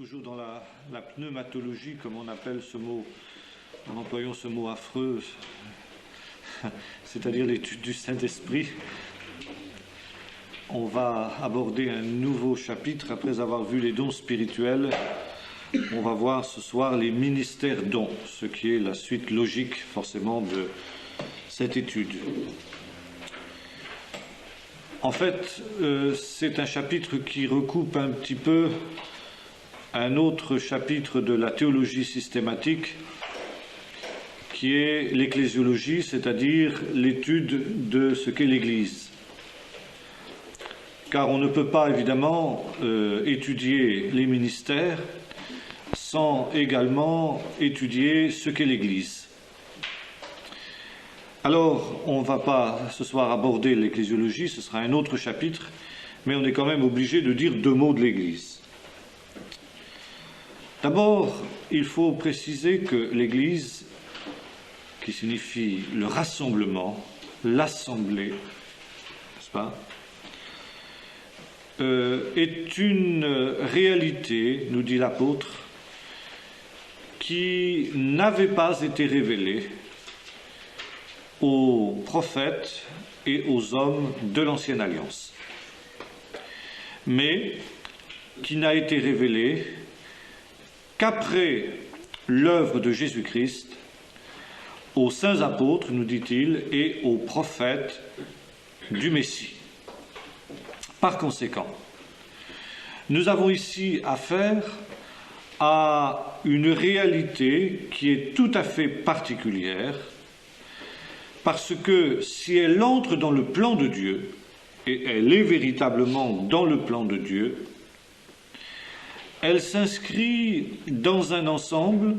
toujours dans la pneumatologie, comme on appelle ce mot, en employant ce mot affreux, c'est-à-dire l'étude du Saint-Esprit. On va aborder un nouveau chapitre après avoir vu les dons spirituels. On va voir ce soir les ministères dons, ce qui est la suite logique forcément de cette étude. En fait, c'est un chapitre qui recoupe un petit peu un autre chapitre de la théologie systématique, qui est l'ecclésiologie, c'est-à-dire l'étude de ce qu'est l'Église. Car on ne peut pas évidemment étudier les ministères sans également étudier ce qu'est l'Église. Alors, on ne va pas ce soir aborder l'ecclésiologie, ce sera un autre chapitre, mais on est quand même obligé de dire deux mots de l'Église. D'abord, il faut préciser que l'Église, qui signifie le rassemblement, l'assemblée, n'est-ce pas, est une réalité, nous dit l'apôtre, qui n'avait pas été révélée aux prophètes et aux hommes de l'Ancienne Alliance, mais qui n'a été révélée qu'après l'œuvre de Jésus-Christ, aux saints apôtres, nous dit-il, et aux prophètes du Messie. Par conséquent, nous avons ici affaire à une réalité qui est tout à fait particulière, parce que si elle entre dans le plan de Dieu, et elle est véritablement dans le plan de Dieu, elle s'inscrit dans un ensemble,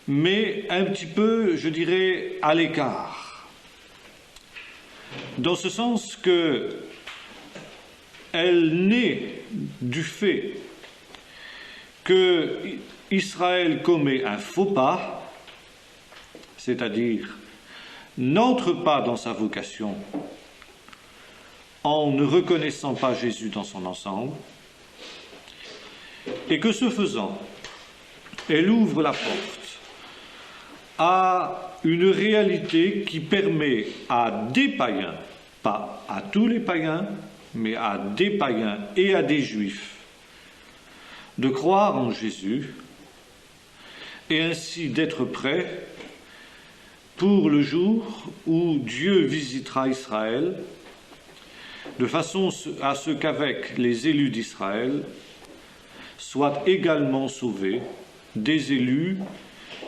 mais un petit peu, je dirais, à l'écart. Dans ce sens que elle naît du fait que Israël commet un faux pas, c'est-à-dire n'entre pas dans sa vocation en ne reconnaissant pas Jésus dans son ensemble, et que ce faisant, elle ouvre la porte à une réalité qui permet à des païens, pas à tous les païens, mais à des païens et à des juifs, de croire en Jésus et ainsi d'être prêts pour le jour où Dieu visitera Israël, de façon à ce qu'avec les élus d'Israël soient également sauvés des élus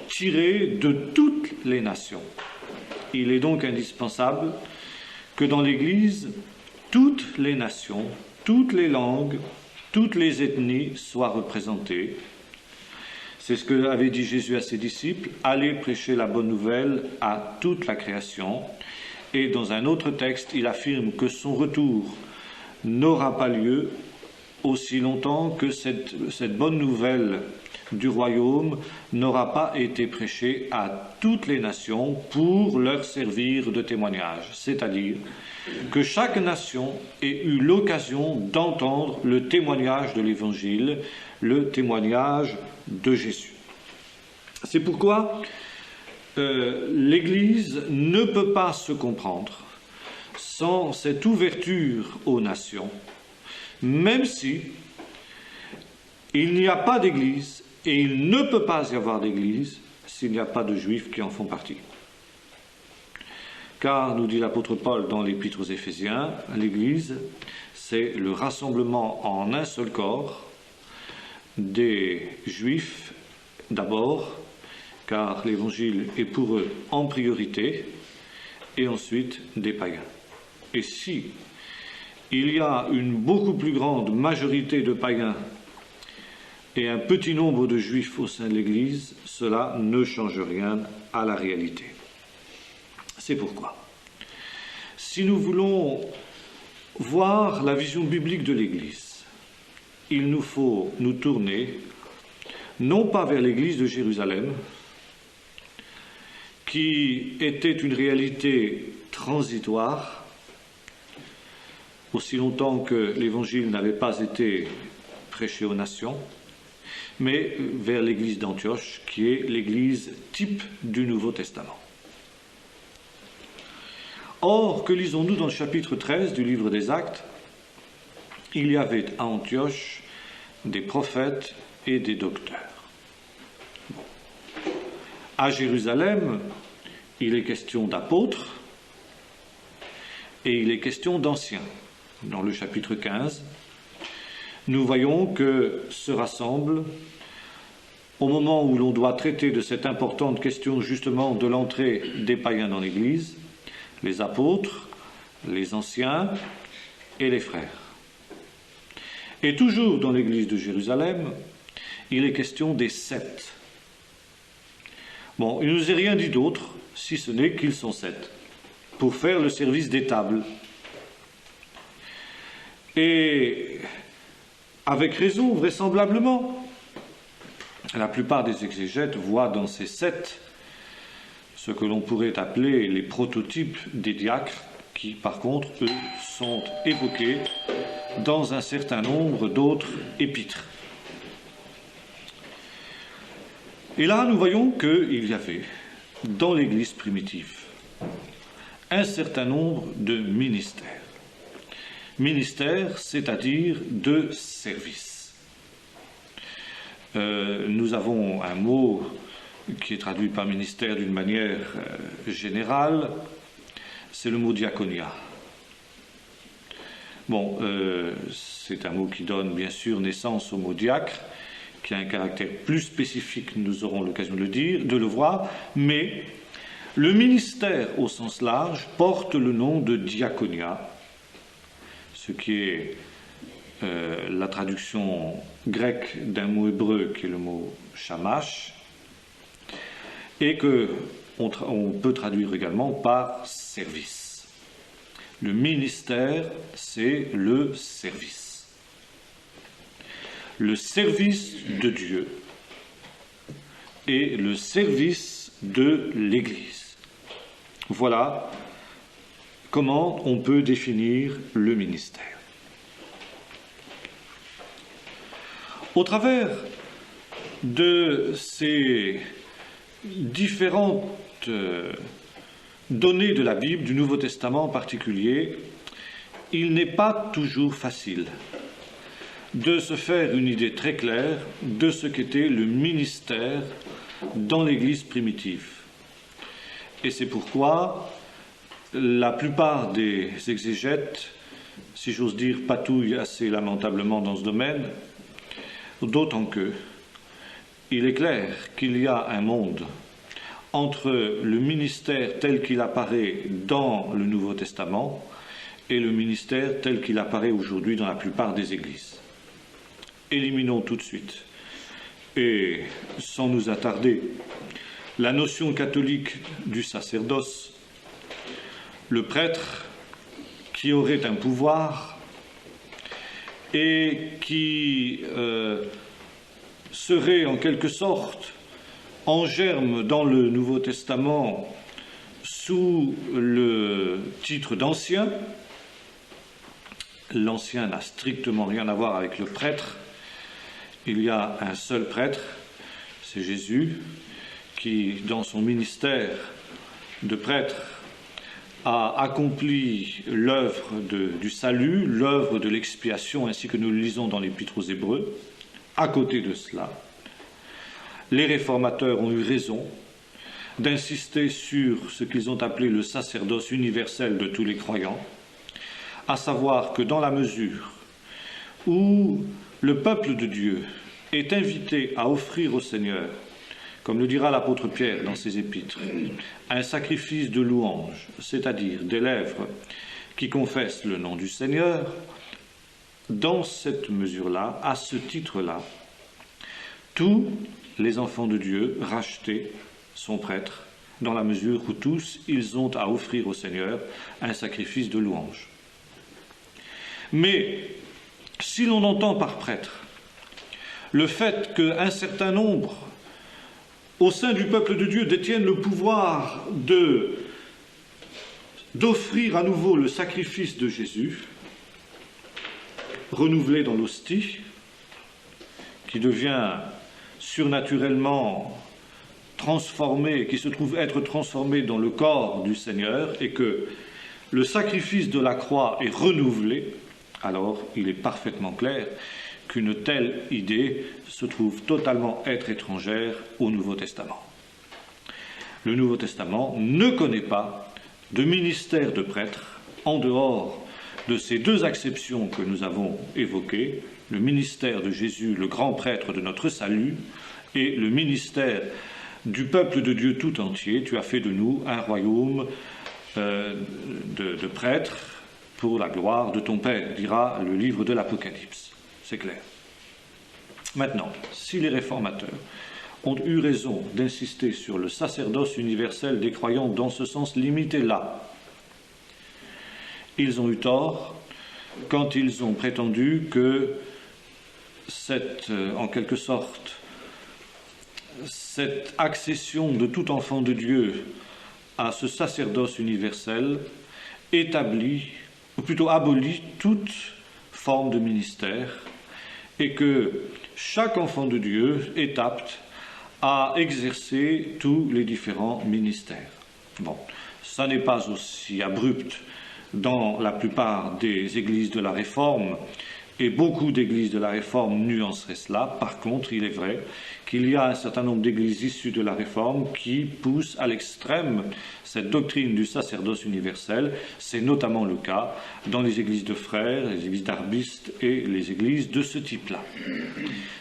tirés de toutes les nations. Il est donc indispensable que dans l'Église, toutes les nations, toutes les langues, toutes les ethnies soient représentées. C'est ce que avait dit Jésus à ses disciples, « Allez prêcher la bonne nouvelle à toute la création ». Et dans un autre texte, il affirme que son retour n'aura pas lieu aussi longtemps que cette bonne nouvelle du royaume n'aura pas été prêchée à toutes les nations pour leur servir de témoignage. C'est-à-dire que chaque nation ait eu l'occasion d'entendre le témoignage de l'Évangile, le témoignage de Jésus. C'est pourquoi l'Église ne peut pas se comprendre sans cette ouverture aux nations, même si il n'y a pas d'Église et il ne peut pas y avoir d'Église s'il n'y a pas de Juifs qui en font partie. Car, nous dit l'apôtre Paul dans l'Épître aux Éphésiens, l'Église, c'est le rassemblement en un seul corps des Juifs d'abord, car l'Évangile est pour eux en priorité, et ensuite des païens. Et si il y a une beaucoup plus grande majorité de païens et un petit nombre de Juifs au sein de l'Église, cela ne change rien à la réalité. C'est pourquoi, si nous voulons voir la vision biblique de l'Église, il nous faut nous tourner non pas vers l'Église de Jérusalem, qui était une réalité transitoire, aussi longtemps que l'Évangile n'avait pas été prêché aux nations, mais vers l'église d'Antioche, qui est l'église type du Nouveau Testament. Or, que lisons-nous dans le chapitre 13 du livre des Actes? Il y avait à Antioche des prophètes et des docteurs. À Jérusalem, il est question d'apôtres et il est question d'anciens. Dans le chapitre 15, nous voyons que se rassemblent, au moment où l'on doit traiter de cette importante question justement de l'entrée des païens dans l'Église, les apôtres, les anciens et les frères. Et toujours dans l'Église de Jérusalem, il est question des 7. Bon, il ne nous est rien dit d'autre, si ce n'est qu'ils sont 7, pour faire le service des tables. Et avec raison, vraisemblablement, la plupart des exégètes voient dans ces 7 ce que l'on pourrait appeler les prototypes des diacres, qui par contre, eux, sont évoqués dans un certain nombre d'autres épîtres. Et là, nous voyons qu'il y avait, dans l'Église primitive, un certain nombre de ministères. Ministères, c'est-à-dire de service. Nous avons un mot qui est traduit par ministère d'une manière générale, c'est le mot diaconia. Bon, c'est un mot qui donne bien sûr naissance au mot diacre, qui a un caractère plus spécifique, nous aurons l'occasion de le voir, mais le ministère au sens large porte le nom de diaconia, ce qui est la traduction grecque d'un mot hébreu qui est le mot shamash, et qu'on peut traduire également par service. Le ministère, c'est le service. Le service de Dieu et le service de l'Église. Voilà comment on peut définir le ministère. Au travers de ces différentes données de la Bible, du Nouveau Testament en particulier, il n'est pas toujours facile de se faire une idée très claire de ce qu'était le ministère dans l'Église primitive. Et c'est pourquoi la plupart des exégètes, si j'ose dire, patouillent assez lamentablement dans ce domaine, d'autant que il est clair qu'il y a un monde entre le ministère tel qu'il apparaît dans le Nouveau Testament et le ministère tel qu'il apparaît aujourd'hui dans la plupart des églises. Éliminons tout de suite, et sans nous attarder, la notion catholique du sacerdoce, le prêtre qui aurait un pouvoir et qui serait en quelque sorte en germe dans le Nouveau Testament sous le titre d'ancien. L'ancien n'a strictement rien à voir avec le prêtre. Il y a un seul prêtre, c'est Jésus, qui, dans son ministère de prêtre, a accompli l'œuvre du salut, l'œuvre de l'expiation, ainsi que nous le lisons dans l'Épître aux Hébreux. À côté de cela, les réformateurs ont eu raison d'insister sur ce qu'ils ont appelé le sacerdoce universel de tous les croyants, à savoir que dans la mesure où le peuple de Dieu est invité à offrir au Seigneur, comme le dira l'apôtre Pierre dans ses épîtres, un sacrifice de louange, c'est-à-dire des lèvres qui confessent le nom du Seigneur, dans cette mesure-là, à ce titre-là, tous les enfants de Dieu rachetés sont prêtres, dans la mesure où tous, ils ont à offrir au Seigneur un sacrifice de louange. Mais, si l'on entend par prêtre le fait qu'un certain nombre, au sein du peuple de Dieu, détiennent le pouvoir d'offrir à nouveau le sacrifice de Jésus, renouvelé dans l'hostie, qui devient surnaturellement transformé, qui se trouve être transformé dans le corps du Seigneur, et que le sacrifice de la croix est renouvelé, alors il est parfaitement clair qu'une telle idée se trouve totalement être étrangère au Nouveau Testament. Le Nouveau Testament ne connaît pas de ministère de prêtre en dehors de ces deux acceptions que nous avons évoquées, le ministère de Jésus, le grand prêtre de notre salut, et le ministère du peuple de Dieu tout entier. Tu as fait de nous un royaume de prêtres pour la gloire de ton Père, dira le livre de l'Apocalypse. C'est clair. Maintenant, si les réformateurs ont eu raison d'insister sur le sacerdoce universel des croyants dans ce sens limité-là, ils ont eu tort quand ils ont prétendu que en quelque sorte, cette accession de tout enfant de Dieu à ce sacerdoce universel établit, ou plutôt abolit, toute forme de ministère, et que chaque enfant de Dieu est apte à exercer tous les différents ministères. Bon, ça n'est pas aussi abrupt dans la plupart des églises de la Réforme, et beaucoup d'églises de la Réforme nuanceraient cela. Par contre, il est vrai qu'il y a un certain nombre d'églises issues de la Réforme qui poussent à l'extrême cette doctrine du sacerdoce universel. C'est notamment le cas dans les églises de frères, les églises d'arbistes et les églises de ce type-là.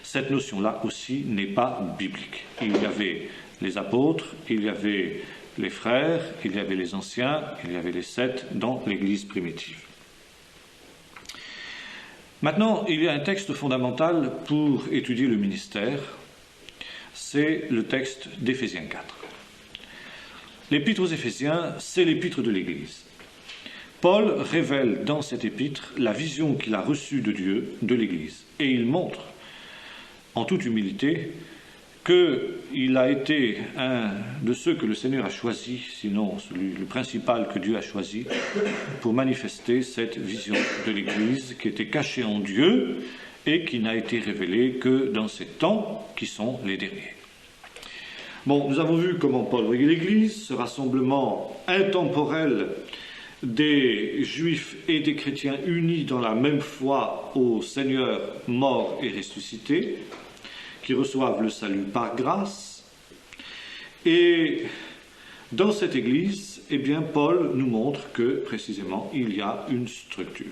Cette notion-là aussi n'est pas biblique. Il y avait les apôtres, il y avait les frères, il y avait les anciens, il y avait les 7 dans l'Église primitive. Maintenant, il y a un texte fondamental pour étudier le ministère, c'est le texte d'Éphésiens 4. L'épître aux Éphésiens, c'est l'épître de l'Église. Paul révèle dans cette épître la vision qu'il a reçue de Dieu, de l'Église, et il montre, en toute humilité, qu'il a été un de ceux que le Seigneur a choisi, sinon le principal que Dieu a choisi, pour manifester cette vision de l'Église qui était cachée en Dieu et qui n'a été révélée que dans ces temps qui sont les derniers. Bon, nous avons vu comment Paul voyait l'Église, ce rassemblement intemporel des Juifs et des chrétiens unis dans la même foi au Seigneur mort et ressuscité, qui reçoivent le salut par grâce. Et dans cette Église, eh bien, Paul nous montre que, précisément, il y a une structure.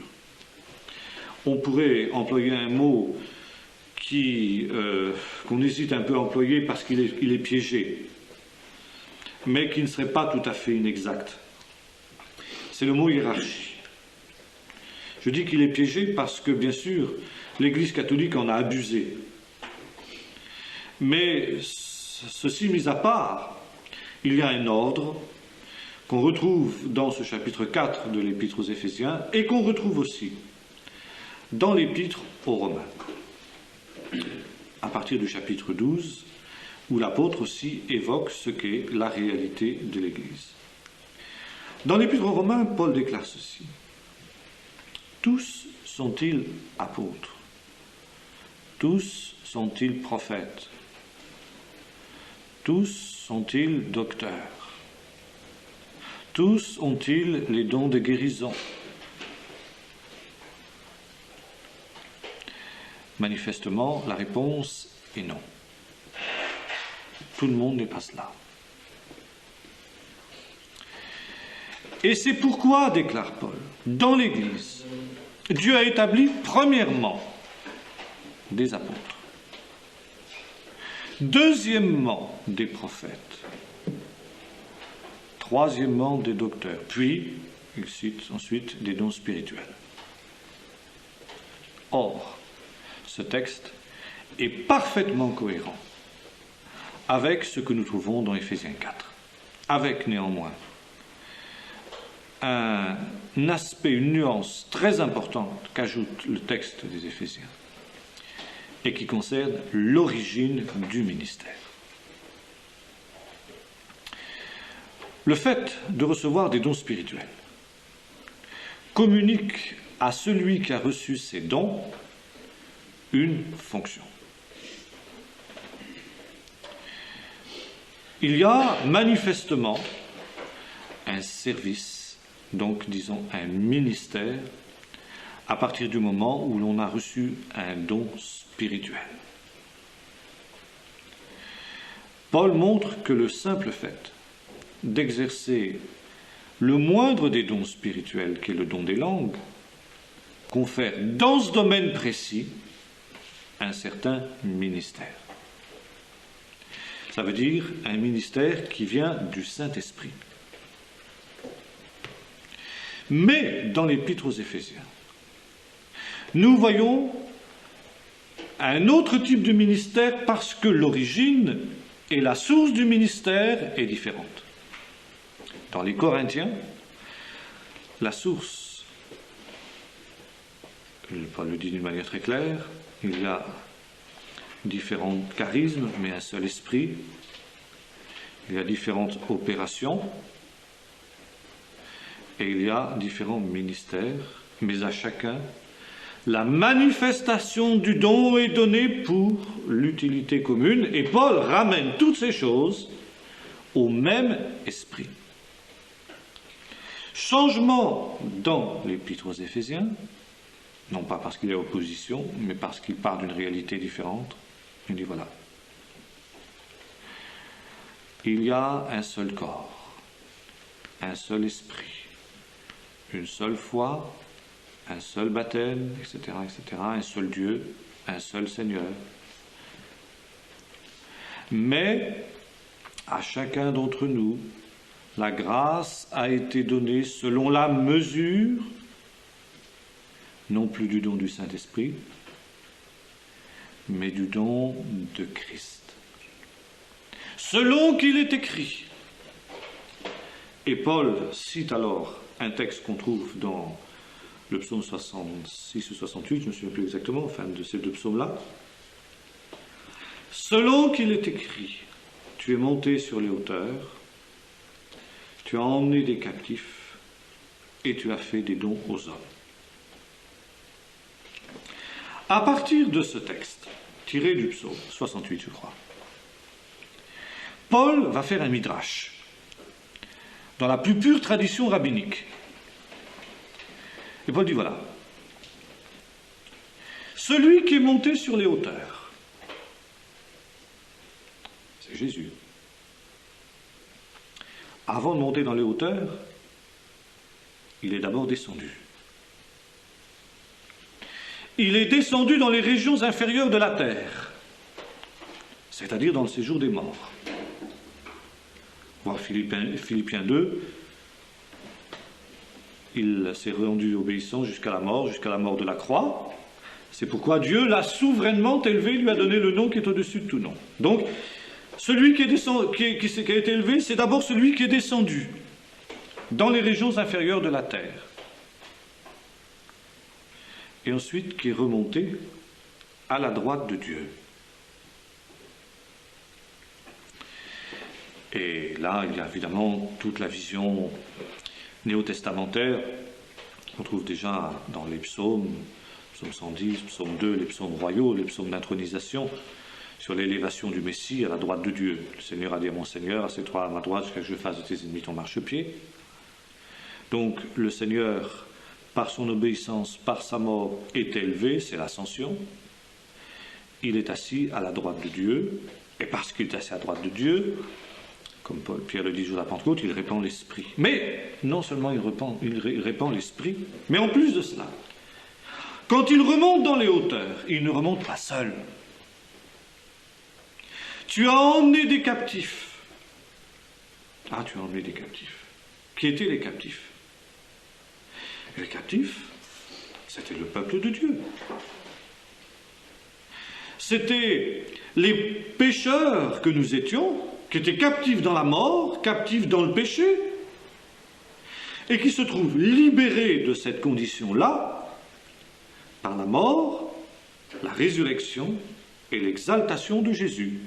On pourrait employer un mot qu'on hésite un peu à employer parce qu'il est piégé, mais qui ne serait pas tout à fait inexact. C'est le mot hiérarchie. Je dis qu'il est piégé parce que, bien sûr, l'Église catholique en a abusé. Mais ceci mis à part, il y a un ordre qu'on retrouve dans ce chapitre 4 de l'Épître aux Éphésiens et qu'on retrouve aussi dans l'Épître aux Romains, à partir du chapitre 12, où l'apôtre aussi évoque ce qu'est la réalité de l'Église. Dans l'Épître aux Romains, Paul déclare ceci: tous sont-ils apôtres? Tous sont-ils prophètes? Tous sont-ils docteurs? Tous ont-ils les dons de guérison? Manifestement, la réponse est non. Tout le monde n'est pas cela. Et c'est pourquoi, déclare Paul, dans l'Église, Dieu a établi premièrement des apôtres. Deuxièmement, des prophètes. Troisièmement, des docteurs. Puis, il cite ensuite des dons spirituels. Or, ce texte est parfaitement cohérent avec ce que nous trouvons dans Éphésiens 4. Avec néanmoins un aspect, une nuance très importante qu'ajoute le texte des Éphésiens, et qui concerne l'origine du ministère. Le fait de recevoir des dons spirituels communique à celui qui a reçu ces dons une fonction. Il y a manifestement un service, donc disons un ministère, à partir du moment où l'on a reçu un don spirituel. Paul montre que le simple fait d'exercer le moindre des dons spirituels, qui est le don des langues, confère dans ce domaine précis un certain ministère. Ça veut dire un ministère qui vient du Saint-Esprit. Mais dans l'Épître aux Éphésiens, nous voyons un autre type de ministère parce que l'origine et la source du ministère est différente. Dans les Corinthiens, la source, Paul le dit d'une manière très claire, il y a différents charismes, mais un seul esprit. Il y a différentes opérations et il y a différents ministères, mais à chacun, la manifestation du don est donnée pour l'utilité commune, et Paul ramène toutes ces choses au même esprit. Changement dans l'Épître aux Éphésiens, non pas parce qu'il est opposition, mais parce qu'il part d'une réalité différente. Il dit voilà, il y a un seul corps, un seul esprit, une seule foi, un seul baptême, etc., un seul Dieu, un seul Seigneur. Mais à chacun d'entre nous, la grâce a été donnée selon la mesure, non plus du don du Saint-Esprit, mais du don de Christ. Selon qu'il est écrit. Et Paul cite alors un texte qu'on trouve dans le psaume 66 ou 68, je ne me souviens plus exactement, enfin de ces deux psaumes-là. Selon qu'il est écrit, tu es monté sur les hauteurs, tu as emmené des captifs et tu as fait des dons aux hommes. À partir de ce texte, tiré du psaume 68, je crois, Paul va faire un midrash, dans la plus pure tradition rabbinique. Et Paul dit voilà, celui qui est monté sur les hauteurs, c'est Jésus. Avant de monter dans les hauteurs, il est d'abord descendu. Il est descendu dans les régions inférieures de la terre, c'est-à-dire dans le séjour des morts. Voir Philippiens 2, il s'est rendu obéissant jusqu'à la mort de la croix. C'est pourquoi Dieu l'a souverainement élevé, lui a donné le nom qui est au-dessus de tout nom. Donc, celui qui a été élevé, c'est d'abord celui qui est descendu dans les régions inférieures de la terre. Et ensuite qui est remonté à la droite de Dieu. Et là, il y a évidemment toute la vision néo-testamentaire qu'on trouve déjà dans les psaumes, psaume 110, psaume 2, les psaumes royaux, les psaumes d'intronisation, sur l'élévation du Messie à la droite de Dieu. Le Seigneur a dit à mon Seigneur, assieds-toi à ma droite jusqu'à ce que je fasse de tes ennemis ton marchepied. Donc le Seigneur, par son obéissance, par sa mort, est élevé, c'est l'ascension. Il est assis à la droite de Dieu, et parce qu'il est assis à la droite de Dieu, comme Pierre le dit jour de la Pentecôte, il répand l'Esprit. Mais non seulement il répand l'Esprit, mais en plus de cela, quand il remonte dans les hauteurs, il ne remonte pas seul. Tu as emmené des captifs. Ah, tu as emmené des captifs. Qui étaient les captifs? Les captifs, c'était le peuple de Dieu. C'était les pécheurs que nous étions, qui étaient captifs dans la mort, captifs dans le péché, et qui se trouvent libérés de cette condition-là par la mort, la résurrection et l'exaltation de Jésus.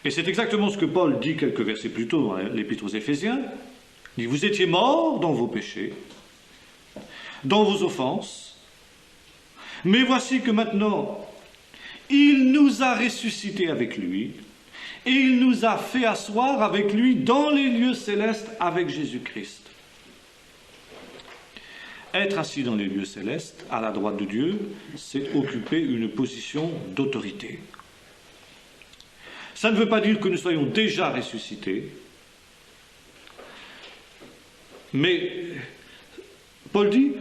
Et c'est exactement ce que Paul dit quelques versets plus tôt dans l'Épître aux Éphésiens. Il dit, vous étiez morts dans vos péchés, dans vos offenses, mais voici que maintenant, il nous a ressuscités avec lui, et il nous a fait asseoir avec lui dans les lieux célestes avec Jésus-Christ. Être assis dans les lieux célestes, à la droite de Dieu, c'est occuper une position d'autorité. Ça ne veut pas dire que nous soyons déjà ressuscités, mais Paul dit,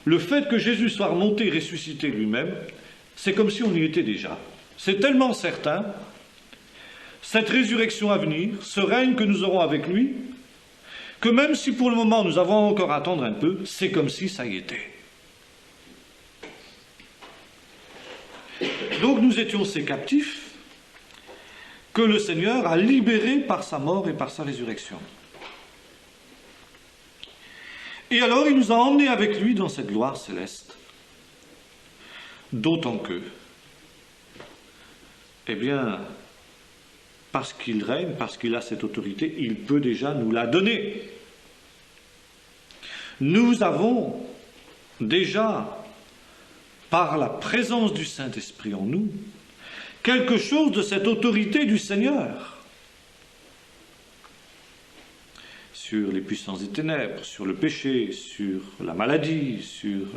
le fait que Jésus soit remonté, ressuscité lui-même, c'est comme si on y était déjà. C'est tellement certain, cette résurrection à venir, ce règne que nous aurons avec lui, que même si pour le moment nous avons encore à attendre un peu, c'est comme si ça y était. Donc nous étions ces captifs que le Seigneur a libérés par sa mort et par sa résurrection. Et alors il nous a emmenés avec lui dans cette gloire céleste. D'autant que, eh bien, parce qu'il règne, parce qu'il a cette autorité, il peut déjà nous la donner. Nous avons déjà, par la présence du Saint-Esprit en nous, quelque chose de cette autorité du Seigneur. Sur les puissances des ténèbres, sur le péché, sur la maladie, sur,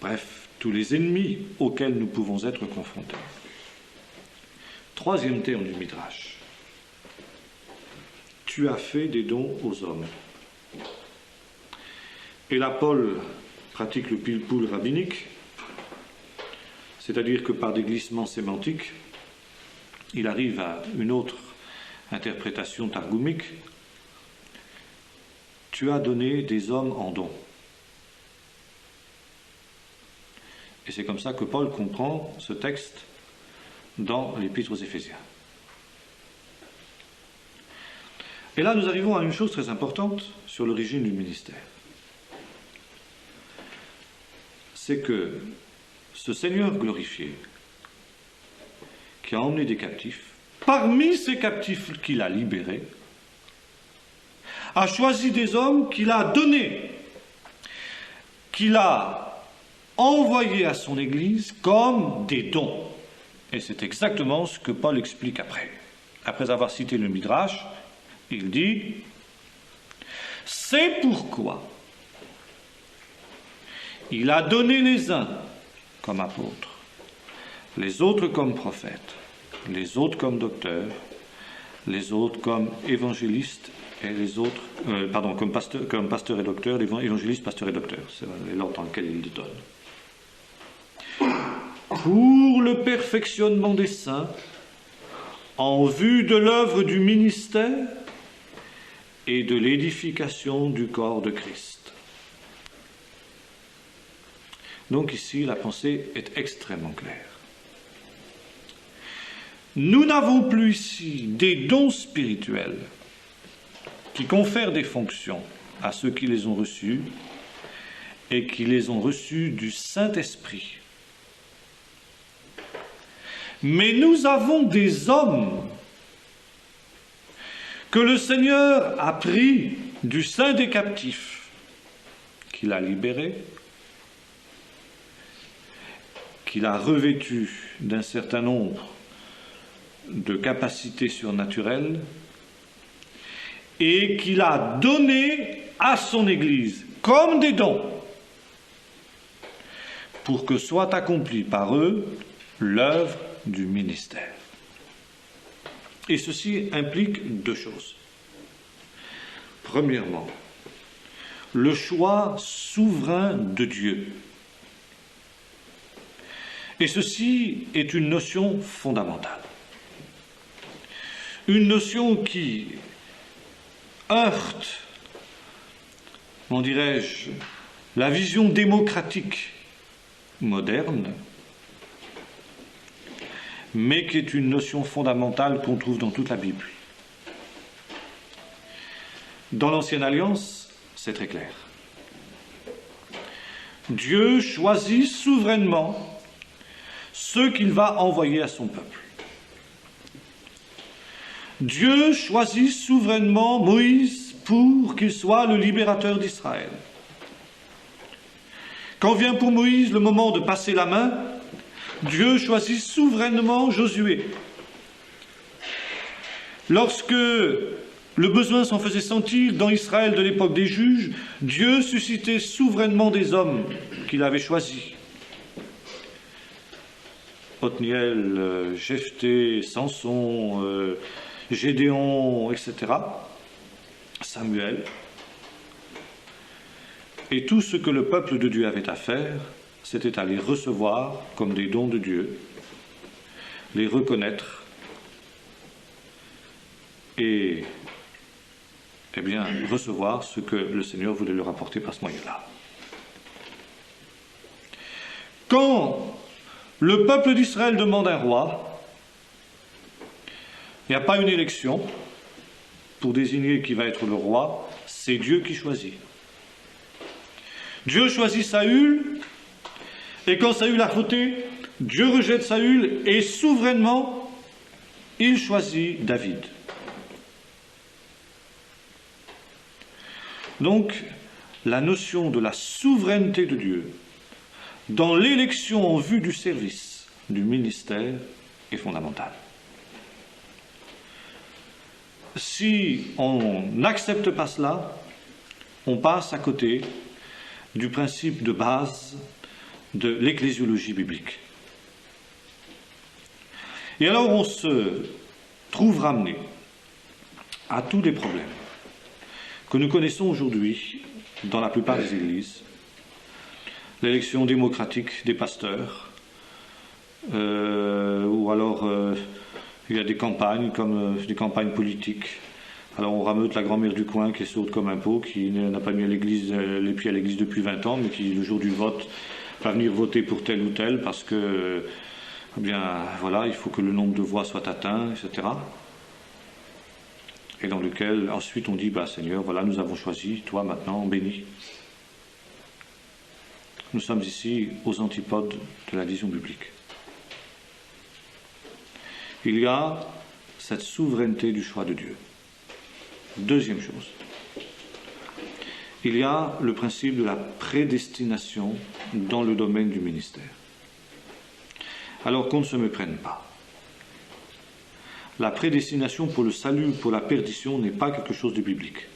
bref, tous les ennemis auxquels nous pouvons être confrontés. Troisième terme du Midrash. Tu as fait des dons aux hommes. Et là, Paul pratique le pile-poule rabbinique, c'est-à-dire que par des glissements sémantiques, il arrive à une autre interprétation targoumique. Tu as donné des hommes en don. Et c'est comme ça que Paul comprend ce texte dans l'Épître aux Éphésiens. Et là, nous arrivons à une chose très importante sur l'origine du ministère. C'est que ce Seigneur glorifié, qui a emmené des captifs, parmi ces captifs qu'il a libérés, a choisi des hommes qu'il a donnés, qu'il a envoyés à son Église comme des dons. Et c'est exactement ce que Paul explique après. Après avoir cité le Midrash, il dit « C'est pourquoi il a donné les uns comme apôtres, les autres comme prophètes, les autres comme docteurs, les autres comme évangélistes, et les autres, comme pasteur et docteur, évangéliste, pasteur et docteur. C'est l'ordre dans lequel il les donne. Pour le perfectionnement des saints, en vue de l'œuvre du ministère et de l'édification du corps de Christ. Donc ici, la pensée est extrêmement claire. Nous n'avons plus ici des dons spirituels qui confèrent des fonctions à ceux qui les ont reçus et qui les ont reçus du Saint-Esprit. Mais nous avons des hommes que le Seigneur a pris du sein des captifs, qu'il a libérés, qu'il a revêtus d'un certain nombre de capacités surnaturelles et qu'il a donné à son Église comme des dons pour que soit accomplie par eux l'œuvre du ministère. Et ceci implique deux choses. Premièrement, le choix souverain de Dieu. Et ceci est une notion fondamentale. Une notion qui heurte, comment dirais-je, la vision démocratique moderne, mais qui est une notion fondamentale qu'on trouve dans toute la Bible. Dans l'Ancienne Alliance, c'est très clair. Dieu choisit souverainement ceux qu'il va envoyer à son peuple. Dieu choisit souverainement Moïse pour qu'il soit le libérateur d'Israël. Quand vient pour Moïse le moment de passer la main, Dieu choisit souverainement Josué. Lorsque le besoin s'en faisait sentir dans Israël de l'époque des juges, Dieu suscitait souverainement des hommes qu'il avait choisis. Othniel, Jephthé, Samson, Gédéon, etc. Samuel. Et tout ce que le peuple de Dieu avait à faire, c'était à les recevoir comme des dons de Dieu, les reconnaître et bien, recevoir ce que le Seigneur voulait leur apporter par ce moyen-là. Quand le peuple d'Israël demande un roi, il n'y a pas une élection pour désigner qui va être le roi, c'est Dieu qui choisit. Dieu choisit Saül, et quand Saül a fauté, Dieu rejette Saül, et souverainement, il choisit David. Donc, la notion de la souveraineté de Dieu dans l'élection en vue du service, du ministère, est fondamentale. Si on n'accepte pas cela, on passe à côté du principe de base de l'ecclésiologie biblique. Et alors on se trouve ramené à tous les problèmes que nous connaissons aujourd'hui dans la plupart des églises. L'élection démocratique des pasteurs, ou alors il y a des campagnes comme des campagnes politiques. Alors on rameute la grand-mère du coin qui est sourde comme un pot, qui n'a pas mis les pieds à l'église depuis 20 ans, mais qui le jour du vote va venir voter pour tel ou tel parce que, eh bien, voilà, il faut que le nombre de voix soit atteint, etc. Et dans lequel ensuite on dit, bah Seigneur, voilà, nous avons choisi, toi maintenant bénis. Nous sommes ici aux antipodes de la vision biblique. Il y a cette souveraineté du choix de Dieu. Deuxième chose, il y a le principe de la prédestination dans le domaine du ministère. Alors qu'on ne se méprenne pas. La prédestination pour le salut ou pour la perdition n'est pas quelque chose de biblique.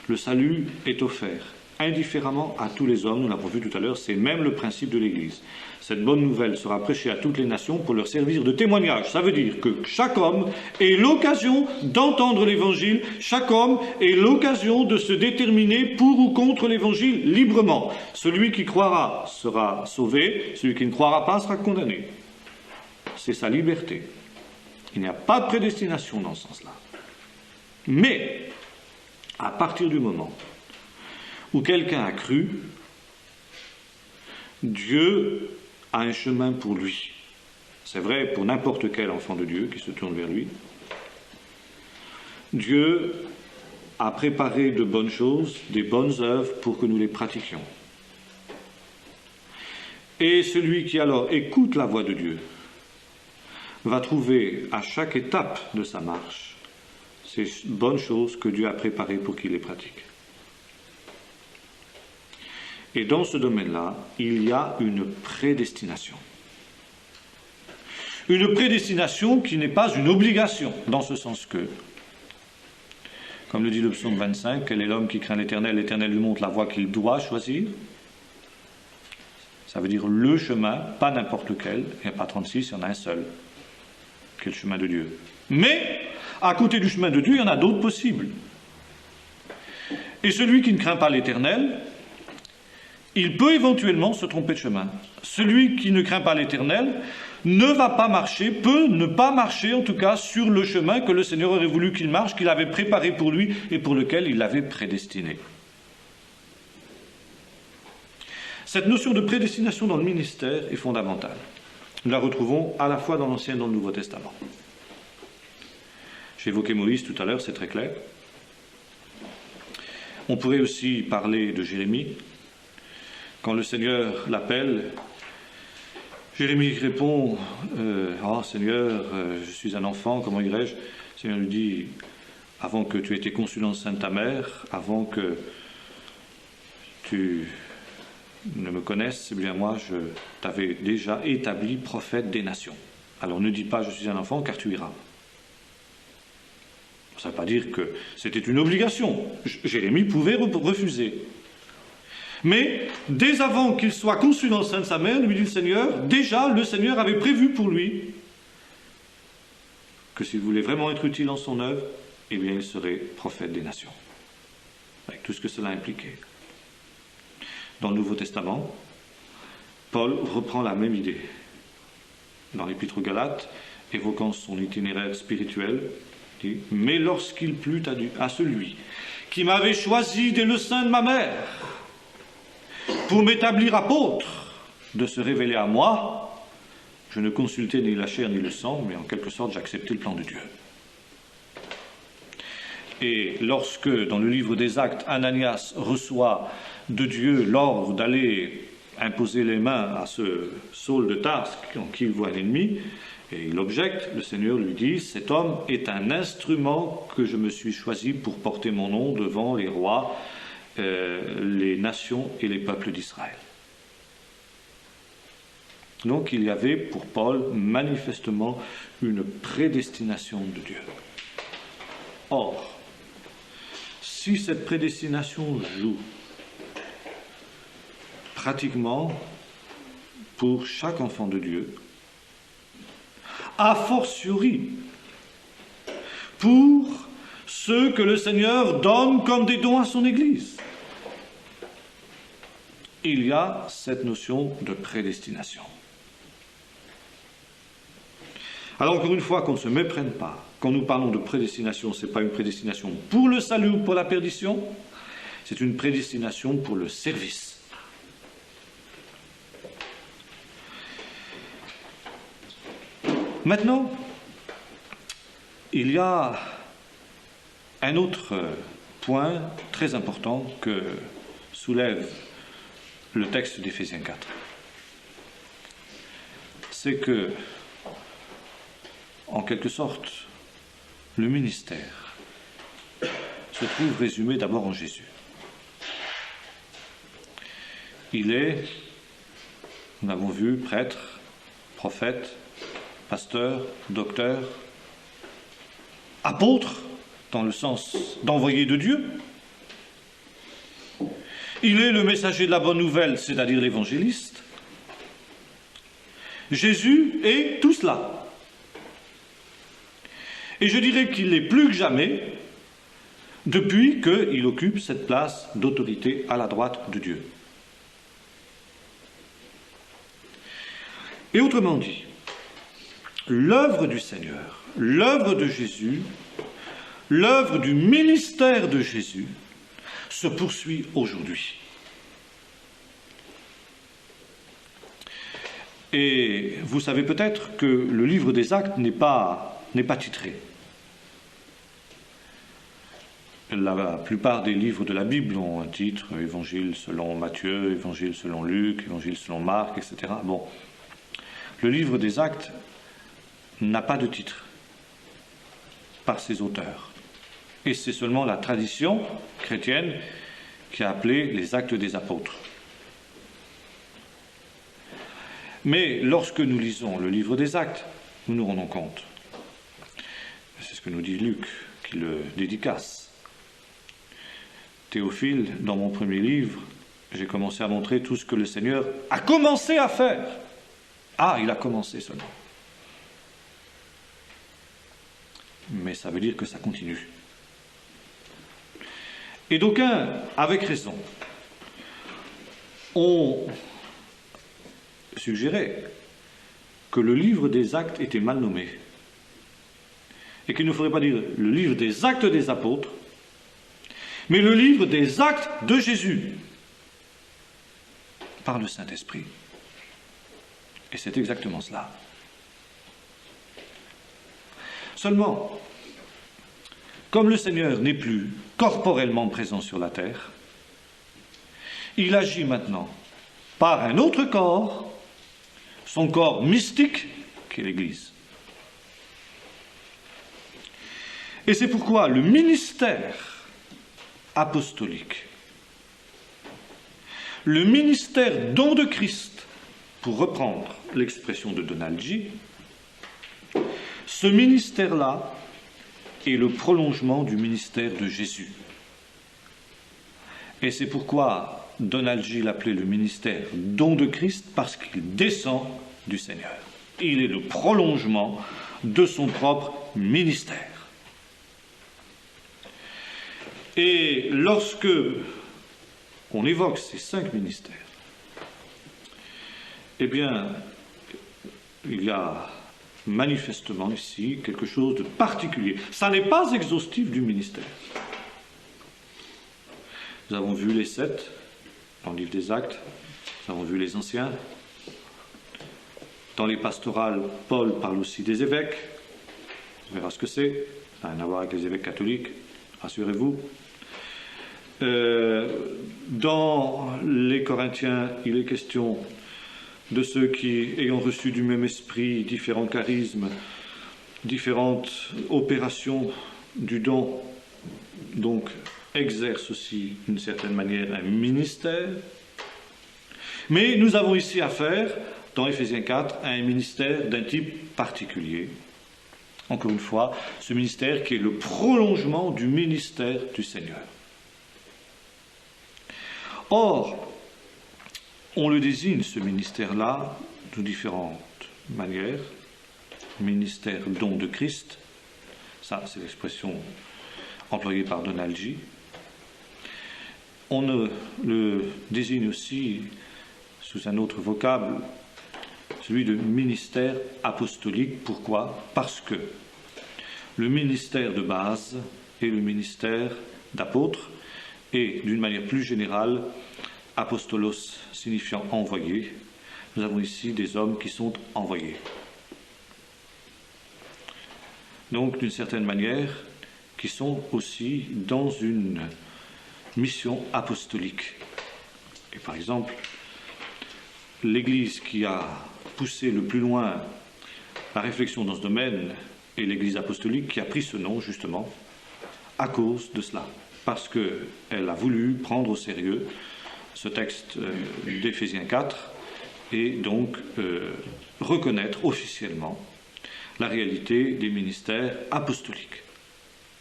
Le salut est offert indifféremment à tous les hommes, nous l'avons vu tout à l'heure, c'est même le principe de l'Église. Cette bonne nouvelle sera prêchée à toutes les nations pour leur servir de témoignage. Ça veut dire que chaque homme ait l'occasion d'entendre l'Évangile, chaque homme ait l'occasion de se déterminer pour ou contre l'Évangile librement. Celui qui croira sera sauvé, celui qui ne croira pas sera condamné. C'est sa liberté. Il n'y a pas de prédestination dans ce sens-là. Mais, à partir du moment où quelqu'un a cru, Dieu a un chemin pour lui. C'est vrai pour n'importe quel enfant de Dieu qui se tourne vers lui. Dieu a préparé de bonnes choses, des bonnes œuvres pour que nous les pratiquions. Et celui qui alors écoute la voix de Dieu va trouver à chaque étape de sa marche ces bonnes choses que Dieu a préparées pour qu'il les pratique. Et dans ce domaine-là, il y a une prédestination. Une prédestination qui n'est pas une obligation, dans ce sens que, comme le dit le psaume 25, quel est l'homme qui craint l'Éternel, l'Éternel lui montre la voie qu'il doit choisir. Ça veut dire le chemin, pas n'importe lequel, il n'y a pas 36, il y en a un seul, qui est le chemin de Dieu. Mais, à côté du chemin de Dieu, il y en a d'autres possibles. Et celui qui ne craint pas l'Éternel, il peut éventuellement se tromper de chemin. Celui qui ne craint pas l'Éternel ne va pas marcher, peut ne pas marcher en tout cas sur le chemin que le Seigneur aurait voulu qu'il marche, qu'il avait préparé pour lui et pour lequel il l'avait prédestiné. Cette notion de prédestination dans le ministère est fondamentale. Nous la retrouvons à la fois dans l'Ancien et dans le Nouveau Testament. J'ai évoqué Moïse tout à l'heure, c'est très clair. On pourrait aussi parler de Jérémie. Quand le Seigneur l'appelle, Jérémie répond « Oh Seigneur, je suis un enfant, comment irai-je » Le Seigneur lui dit « Avant que tu aies été conçu dans le sein de ta mère, avant que tu ne me connaisses, eh bien moi je t'avais déjà établi prophète des nations. Alors ne dis pas je suis un enfant car tu iras. » Ça ne veut pas dire que c'était une obligation. Jérémie pouvait refuser. Mais dès avant qu'il soit conçu dans le sein de sa mère, lui dit le Seigneur, déjà le Seigneur avait prévu pour lui que s'il voulait vraiment être utile en son œuvre, eh bien il serait prophète des nations. Avec tout ce que cela impliquait. Dans le Nouveau Testament, Paul reprend la même idée. Dans l'Épître aux Galates, évoquant son itinéraire spirituel, il dit « Mais lorsqu'il plut à celui qui m'avait choisi dès le sein de ma mère pour m'établir apôtre, de se révéler à moi, je ne consultais ni la chair ni le sang, mais en quelque sorte j'acceptais le plan de Dieu. » Et lorsque, dans le livre des Actes, Ananias reçoit de Dieu l'ordre d'aller imposer les mains à ce Saul de Tarse, en qui il voit un ennemi, et il objecte, le Seigneur lui dit « Cet homme est un instrument que je me suis choisi pour porter mon nom devant les rois, les nations et les peuples d'Israël. » Donc il y avait pour Paul manifestement une prédestination de Dieu. Or, si cette prédestination joue pratiquement pour chaque enfant de Dieu, a fortiori pour ceux que le Seigneur donne comme des dons à son Église, il y a cette notion de prédestination. Alors encore une fois, qu'on ne se méprenne pas. Quand nous parlons de prédestination, ce n'est pas une prédestination pour le salut ou pour la perdition, c'est une prédestination pour le service. Maintenant, il y a un autre point très important que soulève le texte d'Éphésiens 4. C'est que, en quelque sorte, le ministère se trouve résumé d'abord en Jésus. Il est, nous l'avons vu, prêtre, prophète, pasteur, docteur, apôtre, dans le sens d'envoyé de Dieu. Il est le messager de la bonne nouvelle, c'est-à-dire l'évangéliste. Jésus est tout cela. Et je dirais qu'il l'est plus que jamais depuis qu'il occupe cette place d'autorité à la droite de Dieu. Et autrement dit, l'œuvre du Seigneur, l'œuvre de Jésus, l'œuvre du ministère de Jésus se poursuit aujourd'hui. Et vous savez peut-être que le livre des Actes n'est pas titré. La plupart des livres de la Bible ont un titre, Évangile selon Matthieu, Évangile selon Luc, Évangile selon Marc, etc. Bon, le livre des Actes n'a pas de titre par ses auteurs. Et c'est seulement la tradition chrétienne qui a appelé les Actes des Apôtres. Mais lorsque nous lisons le livre des Actes, nous nous rendons compte. C'est ce que nous dit Luc, qui le dédicace. Théophile, dans mon premier livre, j'ai commencé à montrer tout ce que le Seigneur a commencé à faire. Ah, il a commencé seulement. Mais ça veut dire que ça continue. Et d'aucuns, avec raison, ont suggéré que le livre des Actes était mal nommé. Et qu'il ne faudrait pas dire le livre des Actes des Apôtres, mais le livre des Actes de Jésus, par le Saint-Esprit. Et c'est exactement cela. Seulement, comme le Seigneur n'est plus corporellement présent sur la terre, il agit maintenant par un autre corps, son corps mystique, qui est l'Église. Et c'est pourquoi le ministère apostolique, le ministère don de Christ, pour reprendre l'expression de Donald G., ce ministère-là est le prolongement du ministère de Jésus. Et c'est pourquoi Donald G. l'appelait le ministère don de Christ, parce qu'il descend du Seigneur. Il est le prolongement de son propre ministère. Et lorsque on évoque ces 5 ministères, eh bien, il y a manifestement ici quelque chose de particulier. Ça n'est pas exhaustif du ministère. Nous avons vu les 7 dans le livre des Actes, nous avons vu les anciens. Dans les pastorales, Paul parle aussi des évêques. On verra ce que c'est. Ça n'a rien à voir avec les évêques catholiques, rassurez-vous. Dans les Corinthiens, il est question de ceux qui, ayant reçu du même esprit, différents charismes, différentes opérations du don, donc exercent aussi d'une certaine manière un ministère. Mais nous avons ici affaire, dans Éphésiens 4, à un ministère d'un type particulier. Encore une fois, ce ministère qui est le prolongement du ministère du Seigneur. Or, on le désigne, ce ministère-là, de différentes manières. Ministère don de Christ, ça c'est l'expression employée par Donald G. On le désigne aussi sous un autre vocable, celui de ministère apostolique. Pourquoi? Parce que le ministère de base est le ministère d'apôtre, et d'une manière plus générale, apostolos signifiant envoyé. Nous avons ici des hommes qui sont envoyés. Donc, d'une certaine manière, qui sont aussi dans une mission apostolique. Et par exemple, l'Église qui a poussé le plus loin la réflexion dans ce domaine est l'Église apostolique, qui a pris ce nom justement à cause de cela, parce qu'elle a voulu prendre au sérieux ce texte d'Éphésiens 4 et donc reconnaître officiellement la réalité des ministères apostoliques.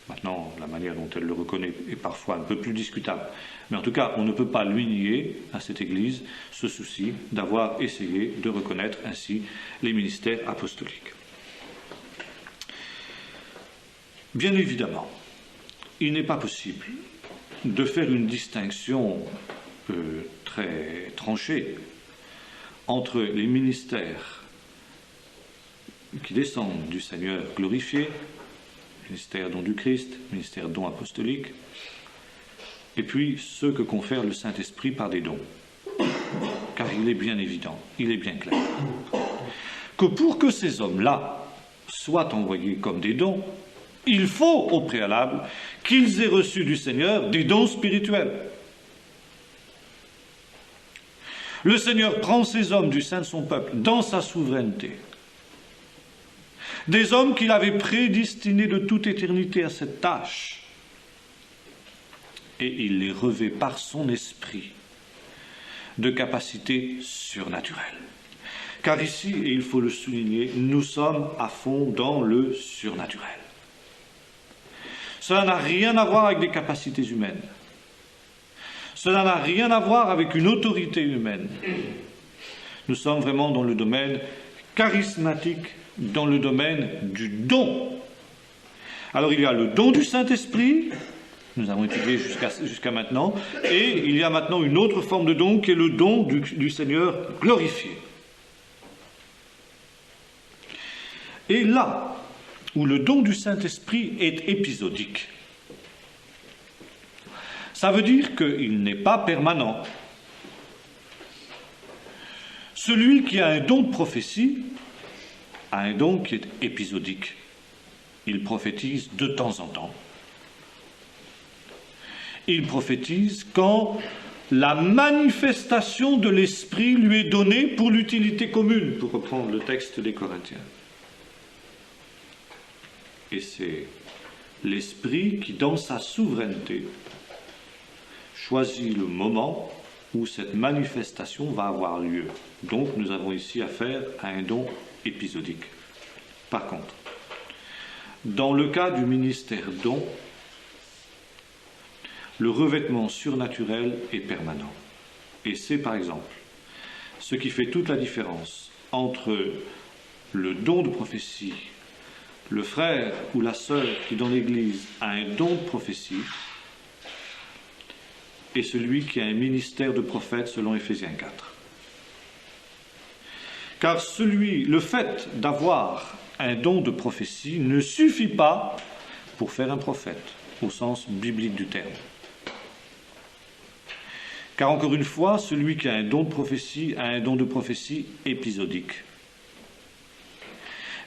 Maintenant, la manière dont elle le reconnaît est parfois un peu plus discutable. Mais en tout cas, on ne peut pas lui nier à cette Église ce souci d'avoir essayé de reconnaître ainsi les ministères apostoliques. Bien évidemment, il n'est pas possible de faire une distinction très tranchée entre les ministères qui descendent du Seigneur glorifié, ministère don du Christ, ministère don apostolique, et puis ceux que confère le Saint-Esprit par des dons. Car il est bien évident, il est bien clair, que pour que ces hommes-là soient envoyés comme des dons, il faut au préalable qu'ils aient reçu du Seigneur des dons spirituels. Le Seigneur prend ces hommes du sein de son peuple dans sa souveraineté, des hommes qu'il avait prédestinés de toute éternité à cette tâche, et il les revêt par son esprit de capacités surnaturelles. Car ici, et il faut le souligner, nous sommes à fond dans le surnaturel. Cela n'a rien à voir avec des capacités humaines. Cela n'a rien à voir avec une autorité humaine. Nous sommes vraiment dans le domaine charismatique, dans le domaine du don. Alors il y a le don du Saint-Esprit, nous avons étudié jusqu'à maintenant, et il y a maintenant une autre forme de don qui est le don du Seigneur glorifié. Et là où le don du Saint-Esprit est épisodique, ça veut dire qu'il n'est pas permanent. Celui qui a un don de prophétie a un don qui est épisodique. Il prophétise de temps en temps. Il prophétise quand la manifestation de l'Esprit lui est donnée pour l'utilité commune, pour reprendre le texte des Corinthiens. Et c'est l'Esprit qui, dans sa souveraineté, choisit le moment où cette manifestation va avoir lieu. Donc nous avons ici affaire à un don épisodique. Par contre, dans le cas du ministère don, le revêtement surnaturel est permanent. Et c'est par exemple ce qui fait toute la différence entre le don de prophétie, le frère ou la sœur qui dans l'Église a un don de prophétie, et celui qui a un ministère de prophète selon Éphésiens 4. Car le fait d'avoir un don de prophétie ne suffit pas pour faire un prophète, au sens biblique du terme. Car encore une fois, celui qui a un don de prophétie a un don de prophétie épisodique.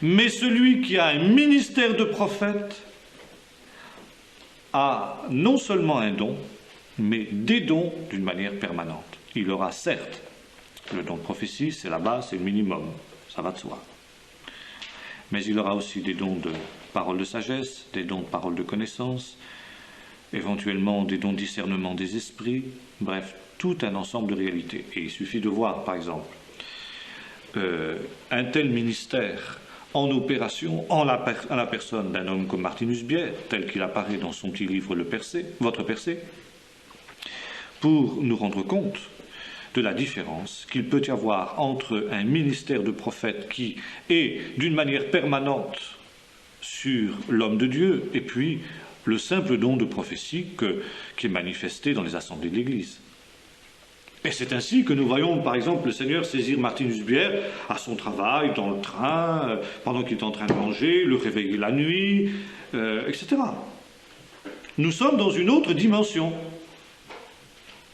Mais celui qui a un ministère de prophète a non seulement un don, mais des dons d'une manière permanente. Il aura certes le don de prophétie, c'est la base, c'est le minimum, ça va de soi. Mais il aura aussi des dons de parole de sagesse, des dons de parole de connaissance, éventuellement des dons de discernement des esprits, bref, tout un ensemble de réalités. Et il suffit de voir, par exemple, un tel ministère en opération en la personne d'un homme comme Martinus Bière, tel qu'il apparaît dans son petit livre Votre Percée, pour nous rendre compte de la différence qu'il peut y avoir entre un ministère de prophète qui est d'une manière permanente sur l'homme de Dieu et puis le simple don de prophétie qui est manifesté dans les assemblées de l'Église. Et c'est ainsi que nous voyons par exemple le Seigneur saisir Martinus Bière à son travail, dans le train, pendant qu'il est en train de manger, le réveiller la nuit, etc. Nous sommes dans une autre dimension.